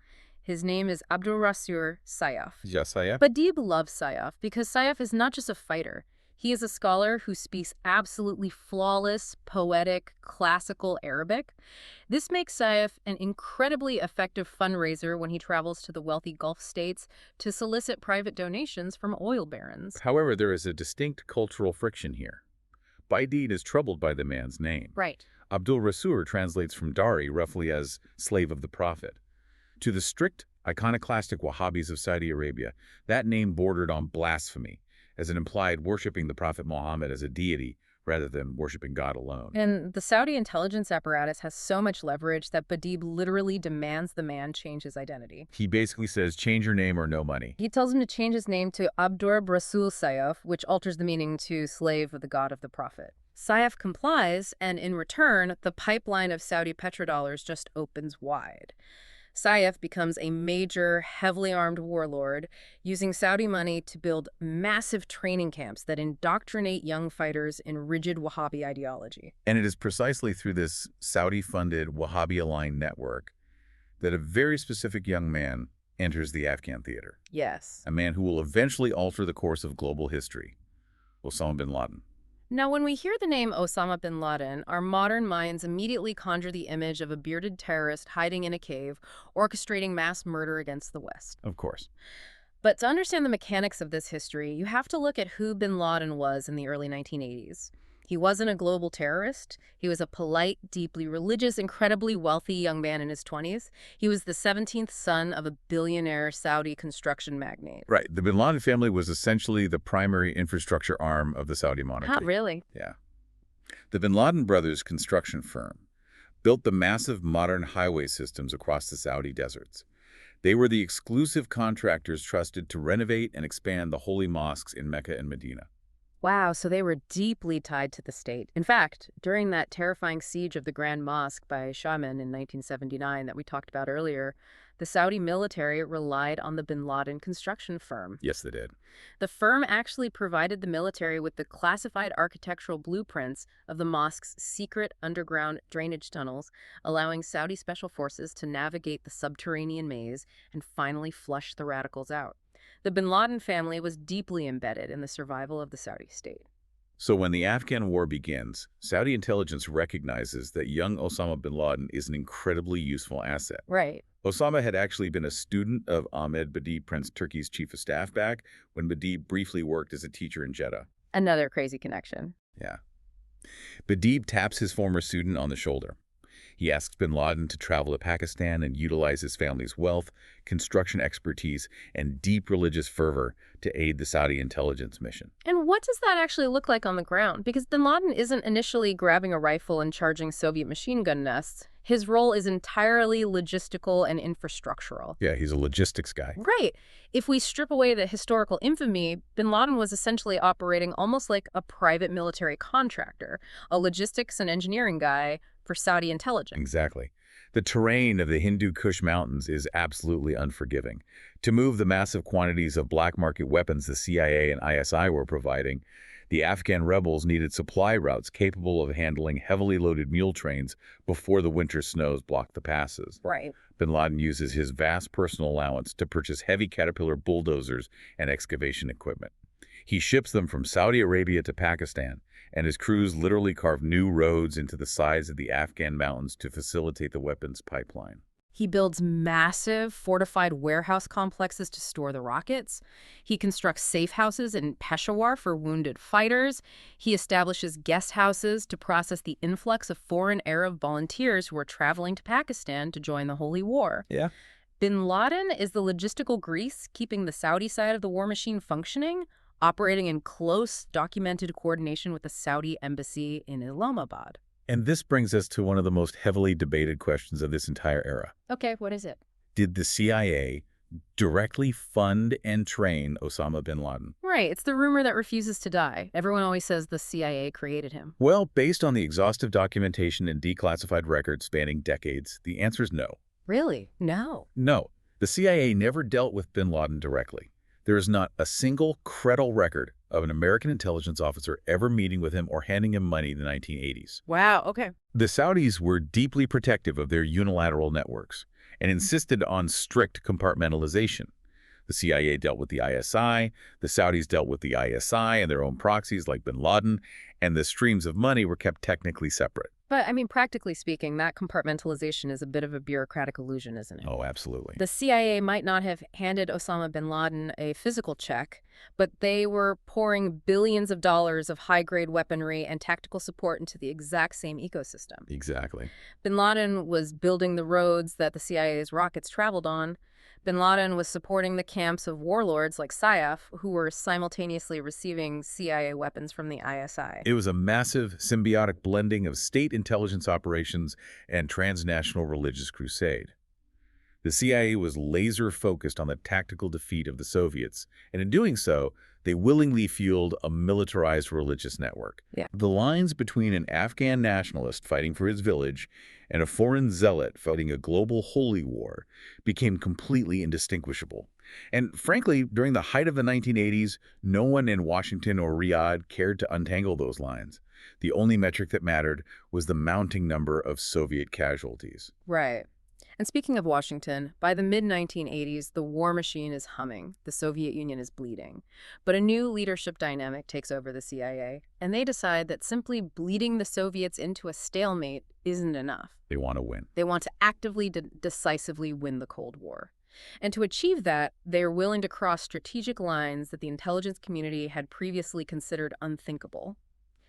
His name is Abdulrasur Sayyaf. Yes, I am. Badib loves Sayyaf because Sayyaf is not just a fighter. He is a scholar who speaks absolutely flawless, poetic, classical Arabic. This makes Sayyaf an incredibly effective fundraiser when he travels to the wealthy Gulf states to solicit private donations from oil barons. However, there is a distinct cultural friction here. Baideed is troubled by the man's name. Right. Abdul Rasur translates from Dari roughly as slave of the Prophet. To the strict, iconoclastic Wahhabis of Saudi Arabia, that name bordered on blasphemy, as it implied worshipping the Prophet Muhammad as a deity rather than worshipping God alone. And the Saudi intelligence apparatus has so much leverage that Badib literally demands the man change his identity. He basically says, change your name or no money. He tells him to change his name to Abdur Rasul Sayyaf, which alters the meaning to slave of the God of the Prophet. Sayyaf complies, and in return, the pipeline of Saudi petrodollars just opens wide. Sayyaf becomes a major, heavily armed warlord, using Saudi money to build massive training camps that indoctrinate young fighters in rigid Wahhabi ideology. And it is precisely through this Saudi-funded, Wahhabi-aligned network that a very specific young man enters the Afghan theater. Yes. A man who will eventually alter the course of global history, Osama bin Laden. Now, when we hear the name Osama bin Laden, our modern minds immediately conjure the image of a bearded terrorist hiding in a cave, orchestrating mass murder against the West. Of course. But to understand the mechanics of this history, you have to look at who bin Laden was in the early 1980s. He wasn't a global terrorist. He was a polite, deeply religious, incredibly wealthy young man in his 20s. He was the 17th son of a billionaire Saudi construction magnate. Right. The bin Laden family was essentially the primary infrastructure arm of the Saudi monarchy. Not really. Yeah. The bin Laden brothers' construction firm built the massive modern highway systems across the Saudi deserts. They were the exclusive contractors trusted to renovate and expand the holy mosques in Mecca and Medina. Wow, so they were deeply tied to the state. In fact, during that terrifying siege of the Grand Mosque by Schroen in 1979 that we talked about earlier, the Saudi military relied on the bin Laden construction firm. Yes, they did. The firm actually provided the military with the classified architectural blueprints of the mosque's secret underground drainage tunnels, allowing Saudi special forces to navigate the subterranean maze and finally flush the radicals out. The bin Laden family was deeply embedded in the survival of the Saudi state. So when the Afghan war begins, Saudi intelligence recognizes that young Osama bin Laden is an incredibly useful asset. Right. Osama had actually been a student of Ahmed Badib, Prince Turki's chief of staff back when Badib briefly worked as a teacher in Jeddah. Another crazy connection. Yeah. Badib taps his former student on the shoulder. He asks bin Laden to travel to Pakistan and utilize his family's wealth, construction expertise, and deep religious fervor to aid the Saudi intelligence mission. And what does that actually look like on the ground? Because bin Laden isn't initially grabbing a rifle and charging Soviet machine gun nests. His role is entirely logistical and infrastructural. Yeah, he's a logistics guy. Right. If we strip away the historical infamy, bin Laden was essentially operating almost like a private military contractor, a logistics and engineering guy for Saudi intelligence. Exactly. The terrain of the Hindu Kush Mountains is absolutely unforgiving. To move the massive quantities of black market weapons the CIA and ISI were providing, the Afghan rebels needed supply routes capable of handling heavily loaded mule trains before the winter snows blocked the passes. Right. Bin Laden uses his vast personal allowance to purchase heavy Caterpillar bulldozers and excavation equipment. He ships them from Saudi Arabia to Pakistan, and his crews literally carve new roads into the sides of the Afghan mountains to facilitate the weapons pipeline. He builds massive fortified warehouse complexes to store the rockets. He constructs safe houses in Peshawar for wounded fighters. He establishes guest houses to process the influx of foreign Arab volunteers who are traveling to Pakistan to join the Holy War. Yeah. Bin Laden is the logistical grease keeping the Saudi side of the war machine functioning, operating in close, documented coordination with the Saudi embassy in Islamabad. And this brings us to one of the most heavily debated questions of this entire era. Okay, what is it? Did the CIA directly fund and train Osama bin Laden? Right, it's the rumor that refuses to die. Everyone always says the CIA created him. Well, based on the exhaustive documentation and declassified records spanning decades, the answer is no. Really? No. No, the CIA never dealt with bin Laden directly. There is not a single credible record of an American intelligence officer ever meeting with him or handing him money in the 1980s. Wow, okay. The Saudis were deeply protective of their unilateral networks, and insisted on strict compartmentalization. The CIA dealt with the ISI, the Saudis dealt with the ISI and their own proxies like bin Laden, and the streams of money were kept technically separate. But, I mean, practically speaking, that compartmentalization is a bit of a bureaucratic illusion, isn't it? Oh, absolutely. The CIA might not have handed Osama bin Laden a physical check, but they were pouring billions of dollars of high-grade weaponry and tactical support into the exact same ecosystem. Exactly. Bin Laden was building the roads that the CIA's rockets traveled on. Bin Laden was supporting the camps of warlords like Saif, who were simultaneously receiving CIA weapons from the ISI. It was a massive symbiotic blending of state intelligence operations and transnational religious crusade. The CIA was laser-focused on the tactical defeat of the Soviets, and in doing so, they willingly fueled a militarized religious network. Yeah. The lines between an Afghan nationalist fighting for his village and a foreign zealot fighting a global holy war became completely indistinguishable. And frankly, during the height of the 1980s, no one in Washington or Riyadh cared to untangle those lines. The only metric that mattered was the mounting number of Soviet casualties. Right. And speaking of Washington, by the mid-1980s, the war machine is humming. The Soviet Union is bleeding. But a new leadership dynamic takes over the CIA, and they decide that simply bleeding the Soviets into a stalemate isn't enough. They want to win. They want to actively, decisively win the Cold War. And to achieve that, they are willing to cross strategic lines that the intelligence community had previously considered unthinkable.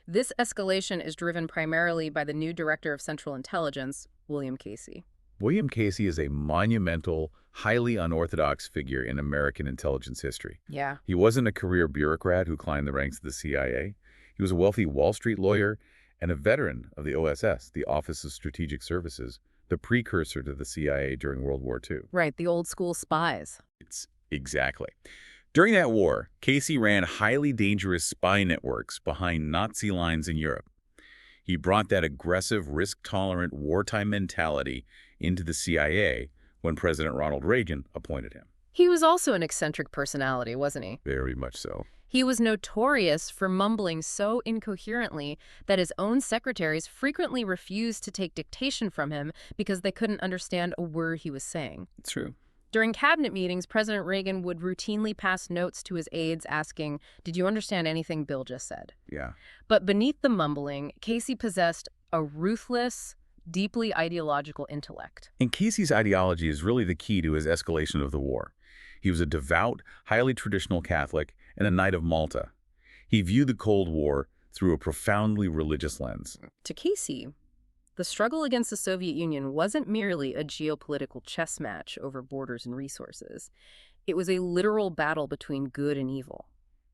This escalation is driven primarily by the new director of Central Intelligence, William Casey. William Casey is a monumental, highly unorthodox figure in American intelligence history. Yeah. He wasn't a career bureaucrat who climbed the ranks of the CIA. He was a wealthy Wall Street lawyer and a veteran of the OSS, the Office of Strategic Services, the precursor to the CIA during World War II. Right, the old school spies. Exactly. During that war, Casey ran highly dangerous spy networks behind Nazi lines in Europe. He brought that aggressive, risk-tolerant wartime mentality into the CIA when President Ronald Reagan appointed him. He was also an eccentric personality, wasn't he? Very much so. He was notorious for mumbling so incoherently that his own secretaries frequently refused to take dictation from him because they couldn't understand a word he was saying. It's true. During cabinet meetings, President Reagan would routinely pass notes to his aides asking, "Did you understand anything Bill just said?" Yeah. But beneath the mumbling, Casey possessed a ruthless, deeply ideological intellect. And Casey's ideology is really the key to his escalation of the war. He was a devout, highly traditional Catholic and a Knight of Malta. He viewed the Cold War through a profoundly religious lens. To Casey, the struggle against the Soviet Union wasn't merely a geopolitical chess match over borders and resources. It was a literal battle between good and evil.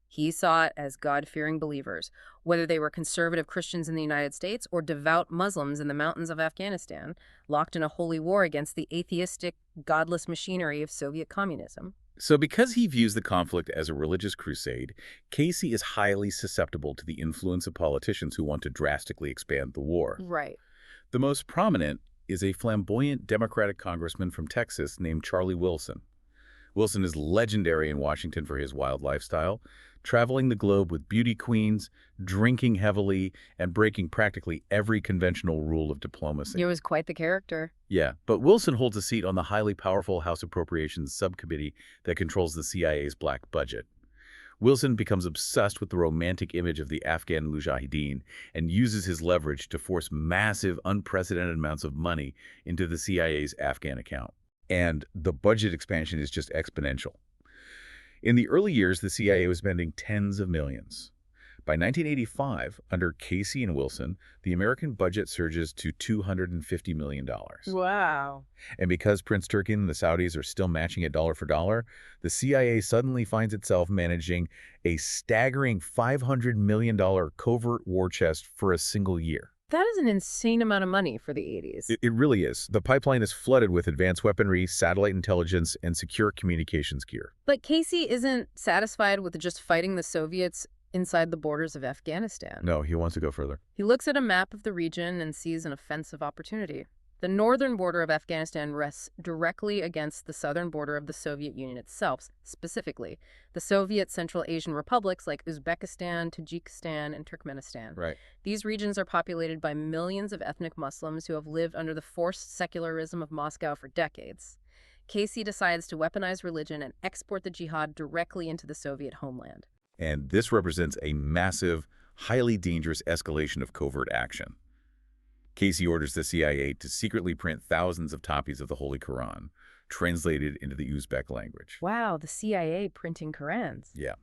He saw it as God-fearing believers, whether they were conservative Christians in the United States or devout Muslims in the mountains of Afghanistan, locked in a holy war against the atheistic, godless machinery of Soviet communism. So because he views the conflict as a religious crusade, Casey is highly susceptible to the influence of politicians who want to drastically expand the war. Right. The most prominent is a flamboyant Democratic congressman from Texas named Charlie Wilson. Wilson is legendary in Washington for his wild lifestyle, traveling the globe with beauty queens, drinking heavily, and breaking practically every conventional rule of diplomacy. He was quite the character. Yeah, but Wilson holds a seat on the highly powerful House Appropriations Subcommittee that controls the CIA's black budget. Wilson becomes obsessed with the romantic image of the Afghan Mujahideen and uses his leverage to force massive, unprecedented amounts of money into the CIA's Afghan account. And the budget expansion is just exponential. In the early years, the CIA was spending tens of millions. By 1985, under Casey and Wilson, the American budget surges to $250 million. Wow. And because Prince Turki and the Saudis are still matching it dollar for dollar, the CIA suddenly finds itself managing a staggering $500 million covert war chest for a single year. That is an insane amount of money for the 80s. It really is. The pipeline is flooded with advanced weaponry, satellite intelligence, and secure communications gear. But Casey isn't satisfied with just fighting the Soviets inside the borders of Afghanistan. No, he wants to go further. He looks at a map of the region and sees an offensive opportunity. The northern border of Afghanistan rests directly against the southern border of the Soviet Union itself, specifically the Soviet Central Asian republics like Uzbekistan, Tajikistan, and Turkmenistan. Right. These regions are populated by millions of ethnic Muslims who have lived under the forced secularism of Moscow for decades. Casey decides to weaponize religion and export the jihad directly into the Soviet homeland. And this represents a massive, highly dangerous escalation of covert action. Casey orders the CIA to secretly print thousands of copies of the Holy Quran, translated into the Uzbek language. Wow, the CIA printing Korans. Yeah.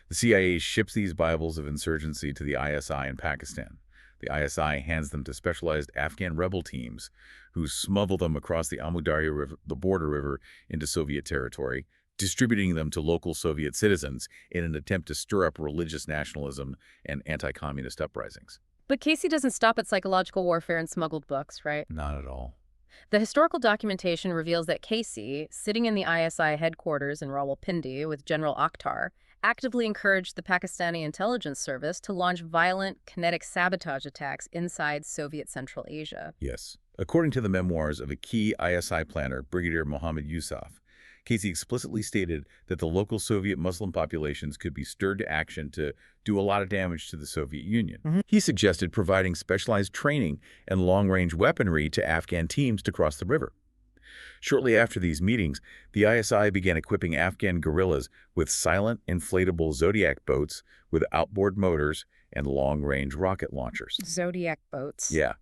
The CIA ships these Bibles of insurgency to the ISI in Pakistan. The ISI hands them to specialized Afghan rebel teams who smuggle them across the Amu Darya River, the border river, into Soviet territory, distributing them to local Soviet citizens in an attempt to stir up religious nationalism and anti-communist uprisings. But Casey doesn't stop at psychological warfare and smuggled books, right? Not at all. The historical documentation reveals that Casey, sitting in the ISI headquarters in Rawalpindi with General Akhtar, actively encouraged the Pakistani intelligence service to launch violent, kinetic sabotage attacks inside Soviet Central Asia. Yes. According to the memoirs of a key ISI planner, Brigadier Mohammad Yusuf, Casey explicitly stated that the local Soviet Muslim populations could be stirred to action to do a lot of damage to the Soviet Union. He suggested providing specialized training and long-range weaponry to Afghan teams to cross the river. Shortly after these meetings, the ISI began equipping Afghan guerrillas with silent, inflatable Zodiac boats with outboard motors and long-range rocket launchers. Zodiac boats. Yeah.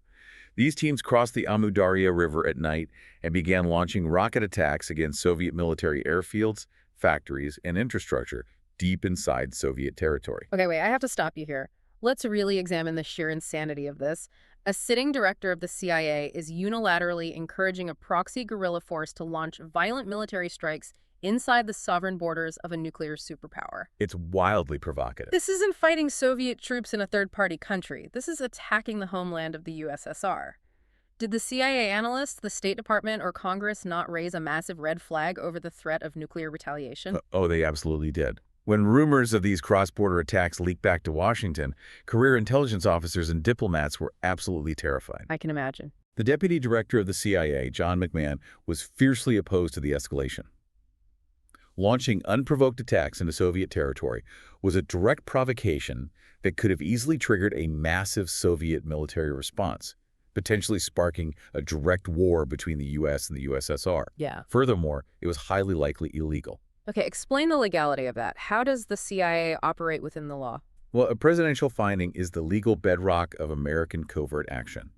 These teams crossed the Amu Darya River at night and began launching rocket attacks against Soviet military airfields, factories, and infrastructure deep inside Soviet territory. Okay, wait, I have to stop you here. Let's really examine the sheer insanity of this. A sitting director of the CIA is unilaterally encouraging a proxy guerrilla force to launch violent military strikes inside the sovereign borders of a nuclear superpower. It's wildly provocative. This isn't fighting Soviet troops in a third-party country. This is attacking the homeland of the USSR. Did the CIA analysts, the State Department, or Congress not raise a massive red flag over the threat of nuclear retaliation? Oh, they absolutely did. When rumors of these cross-border attacks leaked back to Washington, career intelligence officers and diplomats were absolutely terrified. I can imagine. The deputy director of the CIA, John McMahon, was fiercely opposed to the escalation. Launching unprovoked attacks into Soviet territory was a direct provocation that could have easily triggered a massive Soviet military response, potentially sparking a direct war between the U.S. and the USSR. Yeah. Furthermore, it was highly likely illegal. Okay, explain the legality of that. How does the CIA operate within the law? Well, a presidential finding is the legal bedrock of American covert action.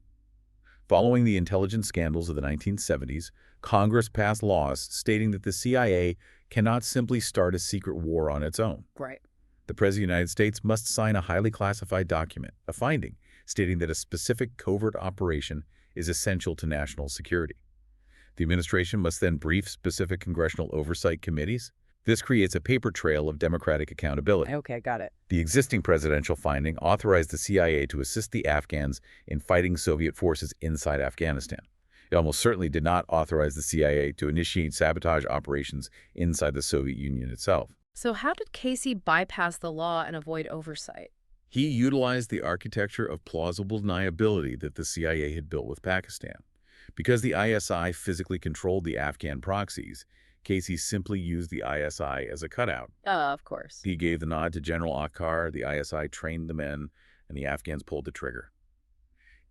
Following the intelligence scandals of the 1970s, Congress passed laws stating that the CIA cannot simply start a secret war on its own. Right. The President of the United States must sign a highly classified document, a finding, stating that a specific covert operation is essential to national security. The administration must then brief specific congressional oversight committees. This creates a paper trail of democratic accountability. Okay, got it. The existing presidential finding authorized the CIA to assist the Afghans in fighting Soviet forces inside Afghanistan. It almost certainly did not authorize the CIA to initiate sabotage operations inside the Soviet Union itself. So how did Casey bypass the law and avoid oversight? He utilized the architecture of plausible deniability that the CIA had built with Pakistan. Because the ISI physically controlled the Afghan proxies, Casey simply used the ISI as a cutout. Of course. He gave the nod to General Akhtar, the ISI trained the men, and the Afghans pulled the trigger.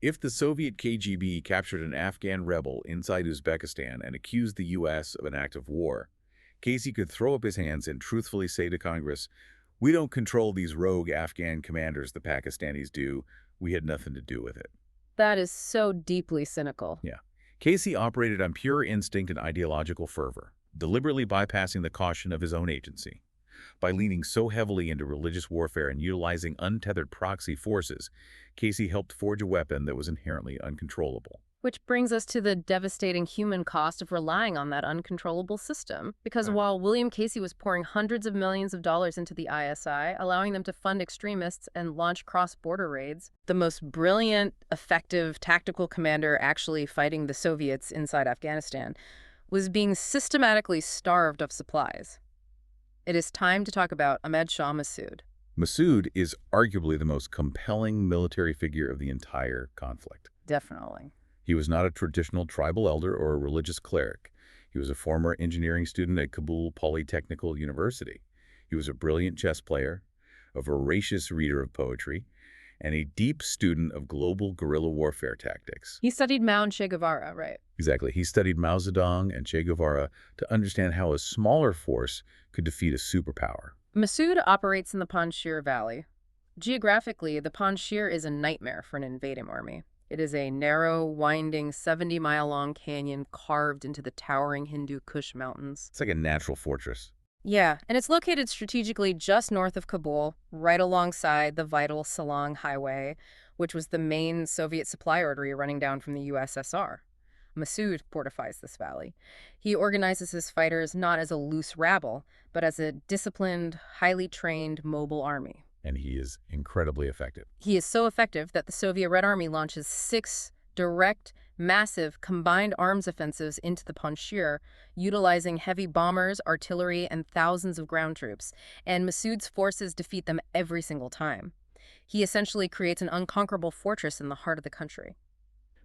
If the Soviet KGB captured an Afghan rebel inside Uzbekistan and accused the U.S. of an act of war, Casey could throw up his hands and truthfully say to Congress, "We don't control these rogue Afghan commanders the Pakistanis do. We had nothing to do with it." That is so deeply cynical. Yeah. Casey operated on pure instinct and ideological fervor, deliberately bypassing the caution of his own agency. By leaning so heavily into religious warfare and utilizing untethered proxy forces, Casey helped forge a weapon that was inherently uncontrollable. Which brings us to the devastating human cost of relying on that uncontrollable system. Because while William Casey was pouring hundreds of millions of dollars into the ISI, allowing them to fund extremists and launch cross-border raids, the most brilliant, effective tactical commander actually fighting the Soviets inside Afghanistan was being systematically starved of supplies. It is time to talk about Ahmad Shah Massoud. Massoud is arguably the most compelling military figure of the entire conflict. Definitely. He was not a traditional tribal elder or a religious cleric. He was a former engineering student at Kabul Polytechnical University. He was a brilliant chess player, a voracious reader of poetry, and a deep student of global guerrilla warfare tactics. He studied Mao and Che Guevara, right? Exactly. He studied Mao Zedong and Che Guevara to understand how a smaller force could defeat a superpower. Massoud operates in the Panjshir Valley. Geographically, the Panjshir is a nightmare for an invading army. It is a narrow, winding, 70-mile-long canyon carved into the towering Hindu Kush Mountains. It's like a natural fortress. Yeah, and it's located strategically just north of Kabul, right alongside the vital Salang Highway, which was the main Soviet supply artery running down from the USSR. Massoud fortifies this valley. He organizes his fighters not as a loose rabble, but as a disciplined, highly trained, mobile army. And he is incredibly effective. He is so effective that the Soviet Red Army launches 6 direct, massive, combined arms offensives into the Panjshir, utilizing heavy bombers, artillery, and thousands of ground troops. And Massoud's forces defeat them every single time. He essentially creates an unconquerable fortress in the heart of the country.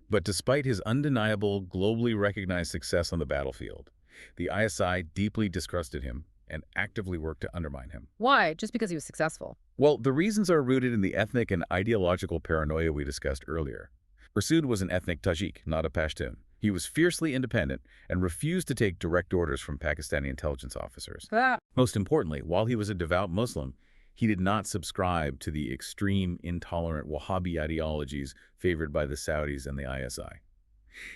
But despite his undeniable, globally recognized success on the battlefield, the ISI deeply distrusted him and actively worked to undermine him. Why? Just because he was successful? Well, the reasons are rooted in the ethnic and ideological paranoia we discussed earlier. Massoud was an ethnic Tajik, not a Pashtun. He was fiercely independent and refused to take direct orders from Pakistani intelligence officers. Most importantly, while he was a devout Muslim, he did not subscribe to the extreme, intolerant Wahhabi ideologies favored by the Saudis and the ISI.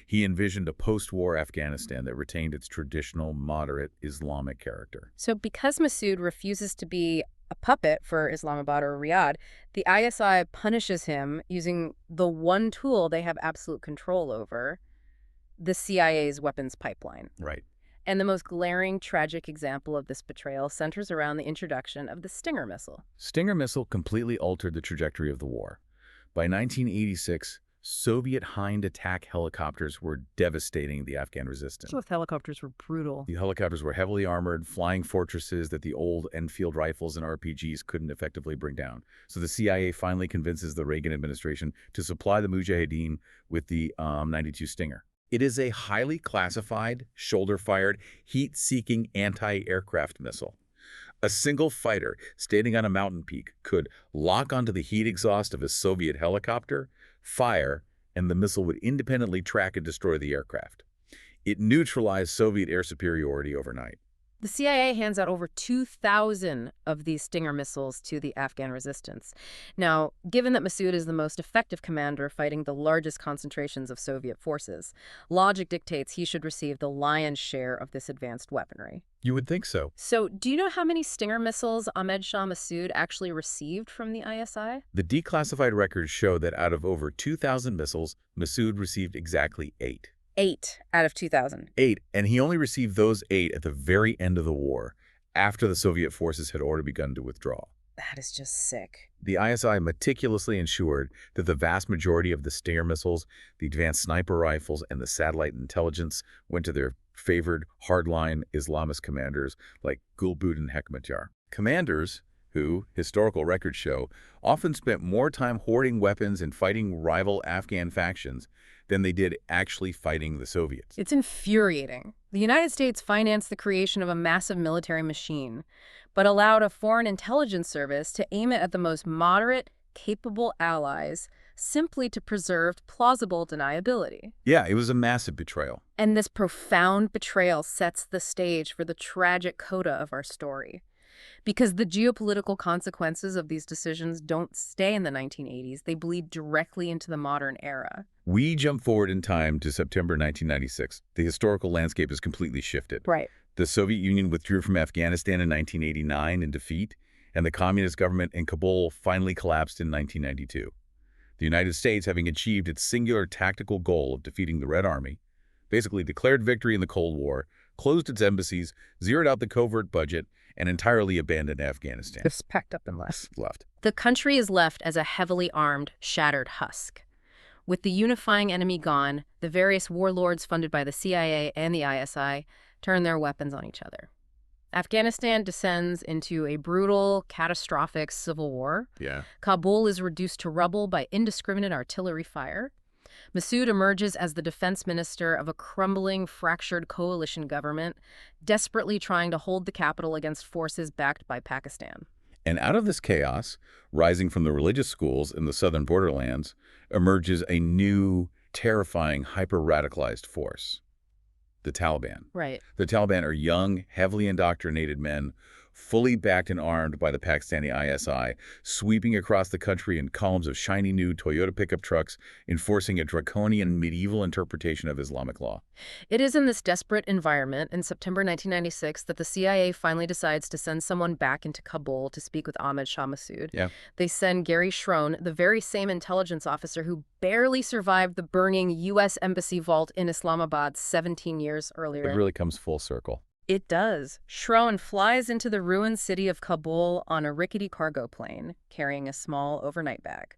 He envisioned a post-war Afghanistan that retained its traditional, moderate Islamic character. So because Massoud refuses to be a puppet for Islamabad or Riyadh, the ISI punishes him using the one tool they have absolute control over, the CIA's weapons pipeline. Right. And the most glaring, tragic example of this betrayal centers around the introduction of the Stinger missile. Stinger missile completely altered the trajectory of the war. By 1986, Soviet Hind attack helicopters were devastating the Afghan resistance. Both helicopters were brutal. The helicopters were heavily armored, flying fortresses that the old Enfield rifles and RPGs couldn't effectively bring down. So the CIA finally convinces the Reagan administration to supply the Mujahideen with the 92 Stinger. It is a highly classified, shoulder-fired, heat-seeking anti-aircraft missile. A single fighter standing on a mountain peak could lock onto the heat exhaust of a Soviet helicopter, fire, and the missile would independently track and destroy the aircraft. It neutralized Soviet air superiority overnight. The CIA hands out over 2,000 of these Stinger missiles to the Afghan resistance. Now, given that Massoud is the most effective commander fighting the largest concentrations of Soviet forces, logic dictates he should receive the lion's share of this advanced weaponry. You would think so. So, do you know how many Stinger missiles Ahmed Shah Massoud actually received from the ISI? The declassified records show that out of over 2,000 missiles, Massoud received exactly 8. 8 out of 2,000. 8, and he only received those 8 at the very end of the war, after the Soviet forces had already begun to withdraw. That is just sick. The ISI meticulously ensured that the vast majority of the Stinger missiles, the advanced sniper rifles, and the satellite intelligence went to their favored hardline Islamist commanders like Gulbuddin and Hekmatyar. Commanders who, historical records show, often spent more time hoarding weapons and fighting rival Afghan factions than they did actually fighting the Soviets. It's infuriating. The United States financed the creation of a massive military machine, but allowed a foreign intelligence service to aim it at the most moderate, capable allies simply to preserve plausible deniability. Yeah, it was a massive betrayal. And this profound betrayal sets the stage for the tragic coda of our story. Because the geopolitical consequences of these decisions don't stay in the 1980s, they bleed directly into the modern era. We jump forward in time to September 1996. The historical landscape has completely shifted. Right. The Soviet Union withdrew from Afghanistan in 1989 in defeat, and the communist government in Kabul finally collapsed in 1992. The United States, having achieved its singular tactical goal of defeating the Red Army, basically declared victory in the Cold War, closed its embassies, zeroed out the covert budget, and entirely abandoned Afghanistan. Just packed up and left. Left. The country is left as a heavily armed, shattered husk. With the unifying enemy gone, the various warlords funded by the CIA and the ISI turn their weapons on each other. Afghanistan descends into a brutal, catastrophic civil war. Yeah. Kabul is reduced to rubble by indiscriminate artillery fire. Massoud emerges as the defense minister of a crumbling, fractured coalition government, desperately trying to hold the capital against forces backed by Pakistan. And out of this chaos, rising from the religious schools in the southern borderlands, emerges a new, terrifying, hyper-radicalized force, the Taliban. Right. The Taliban are young, heavily indoctrinated men, fully backed and armed by the Pakistani ISI, sweeping across the country in columns of shiny new Toyota pickup trucks, enforcing a draconian medieval interpretation of Islamic law. It is in this desperate environment in September 1996 that the CIA finally decides to send someone back into Kabul to speak with Ahmad Shah Massoud. Yeah. They send Gary Schroen, the very same intelligence officer who barely survived the burning U.S. Embassy vault in Islamabad 17 years earlier. It really comes full circle. It does. Schroen flies into the ruined city of Kabul on a rickety cargo plane, carrying a small overnight bag.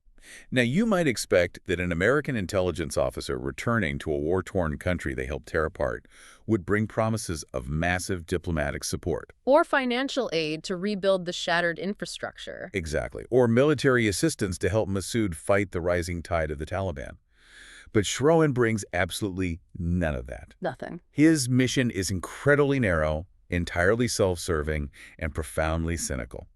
Now, you might expect that an American intelligence officer returning to a war-torn country they helped tear apart would bring promises of massive diplomatic support. Or financial aid to rebuild the shattered infrastructure. Exactly. Or military assistance to help Massoud fight the rising tide of the Taliban. But Schroen brings absolutely none of that. Nothing. His mission is incredibly narrow, entirely self-serving, and profoundly cynical.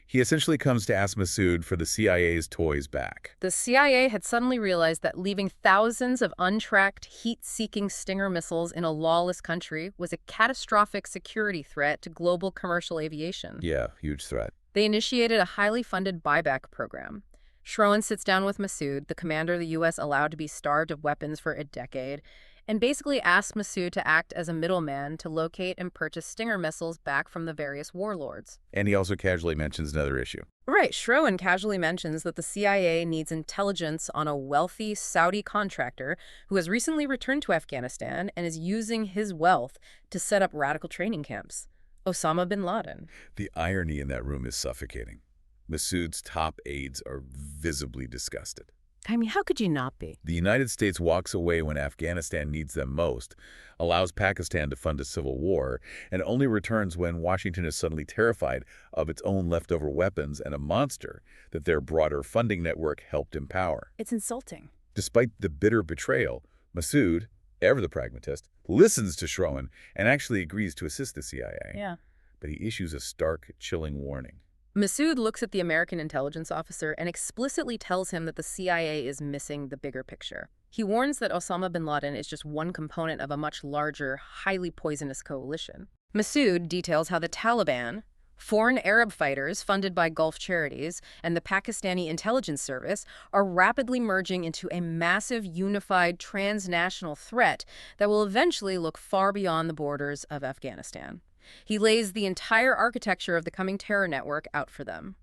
He essentially comes to ask Massoud for the CIA's toys back. The CIA had suddenly realized that leaving thousands of untracked, heat-seeking Stinger missiles in a lawless country was a catastrophic security threat to global commercial aviation. Yeah, huge threat. They initiated a highly funded buyback program. Schroen sits down with Massoud, the commander the U.S. allowed to be starved of weapons for a decade, and basically asks Massoud to act as a middleman to locate and purchase Stinger missiles back from the various warlords. And he also casually mentions another issue. Right, Schroen casually mentions that the CIA needs intelligence on a wealthy Saudi contractor who has recently returned to Afghanistan and is using his wealth to set up radical training camps. Osama bin Laden. The irony in that room is suffocating. Massoud's top aides are visibly disgusted. I mean, how could you not be? The United States walks away when Afghanistan needs them most, allows Pakistan to fund a civil war, and only returns when Washington is suddenly terrified of its own leftover weapons and a monster that their broader funding network helped empower. It's insulting. Despite the bitter betrayal, Massoud, ever the pragmatist, listens to Schroen and actually agrees to assist the CIA. Yeah. But he issues a stark, chilling warning. Massoud looks at the American intelligence officer and explicitly tells him that the CIA is missing the bigger picture. He warns that Osama bin Laden is just one component of a much larger, highly poisonous coalition. Massoud details how the Taliban, foreign Arab fighters funded by Gulf charities, and the Pakistani intelligence service are rapidly merging into a massive, unified, transnational threat that will eventually look far beyond the borders of Afghanistan. He lays the entire architecture of the coming terror network out for them.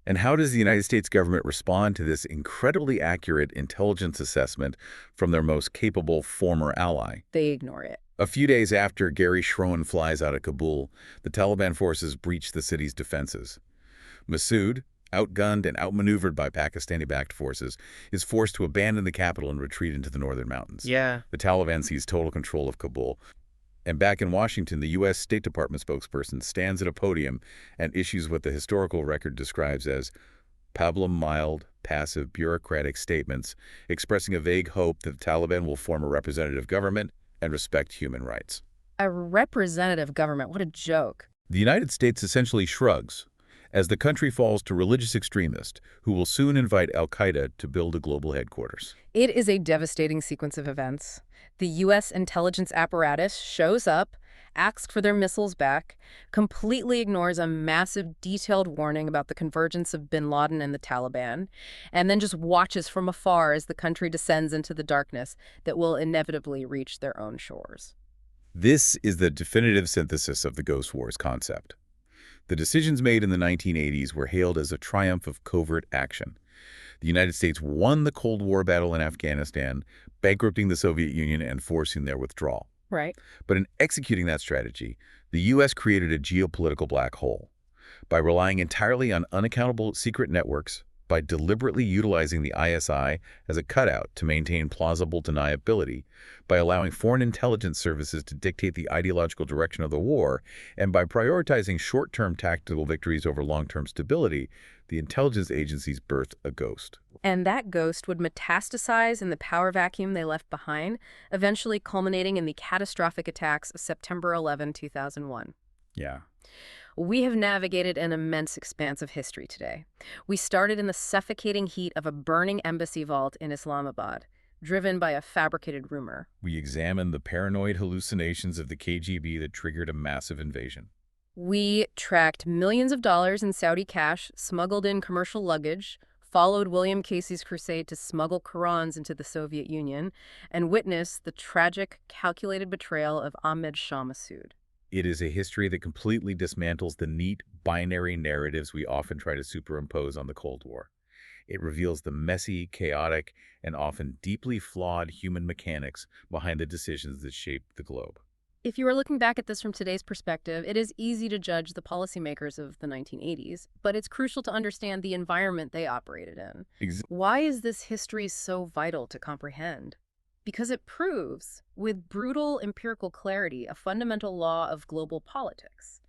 And how does the United States government respond to this incredibly accurate intelligence assessment from their most capable former ally? They ignore it. A few days after Gary Schroen flies out of Kabul, the Taliban forces breach the city's defenses. Massoud, outgunned and outmaneuvered by Pakistani-backed forces, is forced to abandon the capital and retreat into the northern mountains. Yeah. The Taliban seize total control of Kabul. And back in Washington, the U.S. State Department spokesperson stands at a podium and issues what the historical record describes as pablum mild, passive, bureaucratic statements expressing a vague hope that the Taliban will form a representative government and respect human rights. A representative government, what a joke. The United States essentially shrugs as the country falls to religious extremists who will soon invite Al-Qaeda to build a global headquarters. It is a devastating sequence of events. The U.S. intelligence apparatus shows up, asks for their missiles back, completely ignores a massive, detailed warning about the convergence of bin Laden and the Taliban, and then just watches from afar as the country descends into the darkness that will inevitably reach their own shores. This is the definitive synthesis of the Ghost Wars concept. The decisions made in the 1980s were hailed as a triumph of covert action. The United States won the Cold War battle in Afghanistan, bankrupting the Soviet Union and forcing their withdrawal. Right. But in executing that strategy, the U.S. created a geopolitical black hole. By relying entirely on unaccountable secret networks, By deliberately utilizing the ISI as a cutout to maintain plausible deniability, by allowing foreign intelligence services to dictate the ideological direction of the war, and by prioritizing short-term tactical victories over long-term stability, the intelligence agencies birthed a ghost. And that ghost would metastasize in the power vacuum they left behind, eventually culminating in the catastrophic attacks of September 11, 2001. Yeah. We have navigated an immense expanse of history today. We started in the suffocating heat of a burning embassy vault in Islamabad, driven by a fabricated rumor. We examined the paranoid hallucinations of the KGB that triggered a massive invasion. We tracked millions of dollars in Saudi cash, smuggled in commercial luggage, followed William Casey's crusade to smuggle Qurans into the Soviet Union, and witnessed the tragic, calculated betrayal of Ahmed Shah Massoud. It is a history that completely dismantles the neat, binary narratives we often try to superimpose on the Cold War. It reveals the messy, chaotic, and often deeply flawed human mechanics behind the decisions that shape the globe. If you are looking back at this from today's perspective, it is easy to judge the policymakers of the 1980s, but it's crucial to understand the environment they operated in. Why is this history so vital to comprehend? Because it proves, with brutal empirical clarity, a fundamental law of global politics.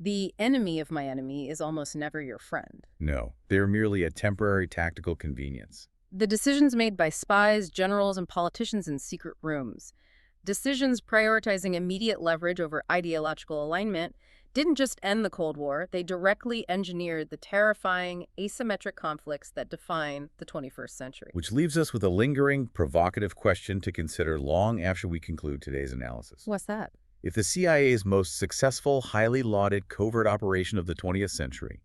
The enemy of my enemy is almost never your friend. No, they're merely a temporary tactical convenience. The decisions made by spies, generals, and politicians in secret rooms, decisions prioritizing immediate leverage over ideological alignment, didn't just end the Cold War, they directly engineered the terrifying, asymmetric conflicts that define the 21st century. Which leaves us with a lingering, provocative question to consider long after we conclude today's analysis. What's that? If the CIA's most successful, highly lauded covert operation of the 20th century,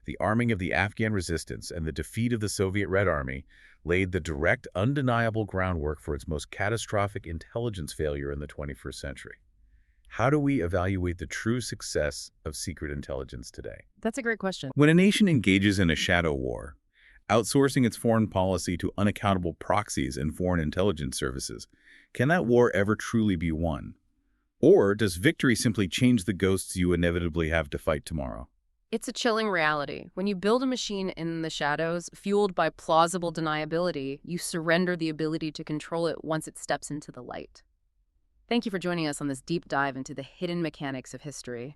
the arming of the Afghan resistance and the defeat of the Soviet Red Army, laid the direct, undeniable groundwork for its most catastrophic intelligence failure in the 21st century, how do we evaluate the true success of secret intelligence today? That's a great question. When a nation engages in a shadow war, outsourcing its foreign policy to unaccountable proxies and foreign intelligence services, can that war ever truly be won? Or does victory simply change the ghosts you inevitably have to fight tomorrow? It's a chilling reality. When you build a machine in the shadows, fueled by plausible deniability, you surrender the ability to control it once it steps into the light. Thank you for joining us on this deep dive into the hidden mechanics of history.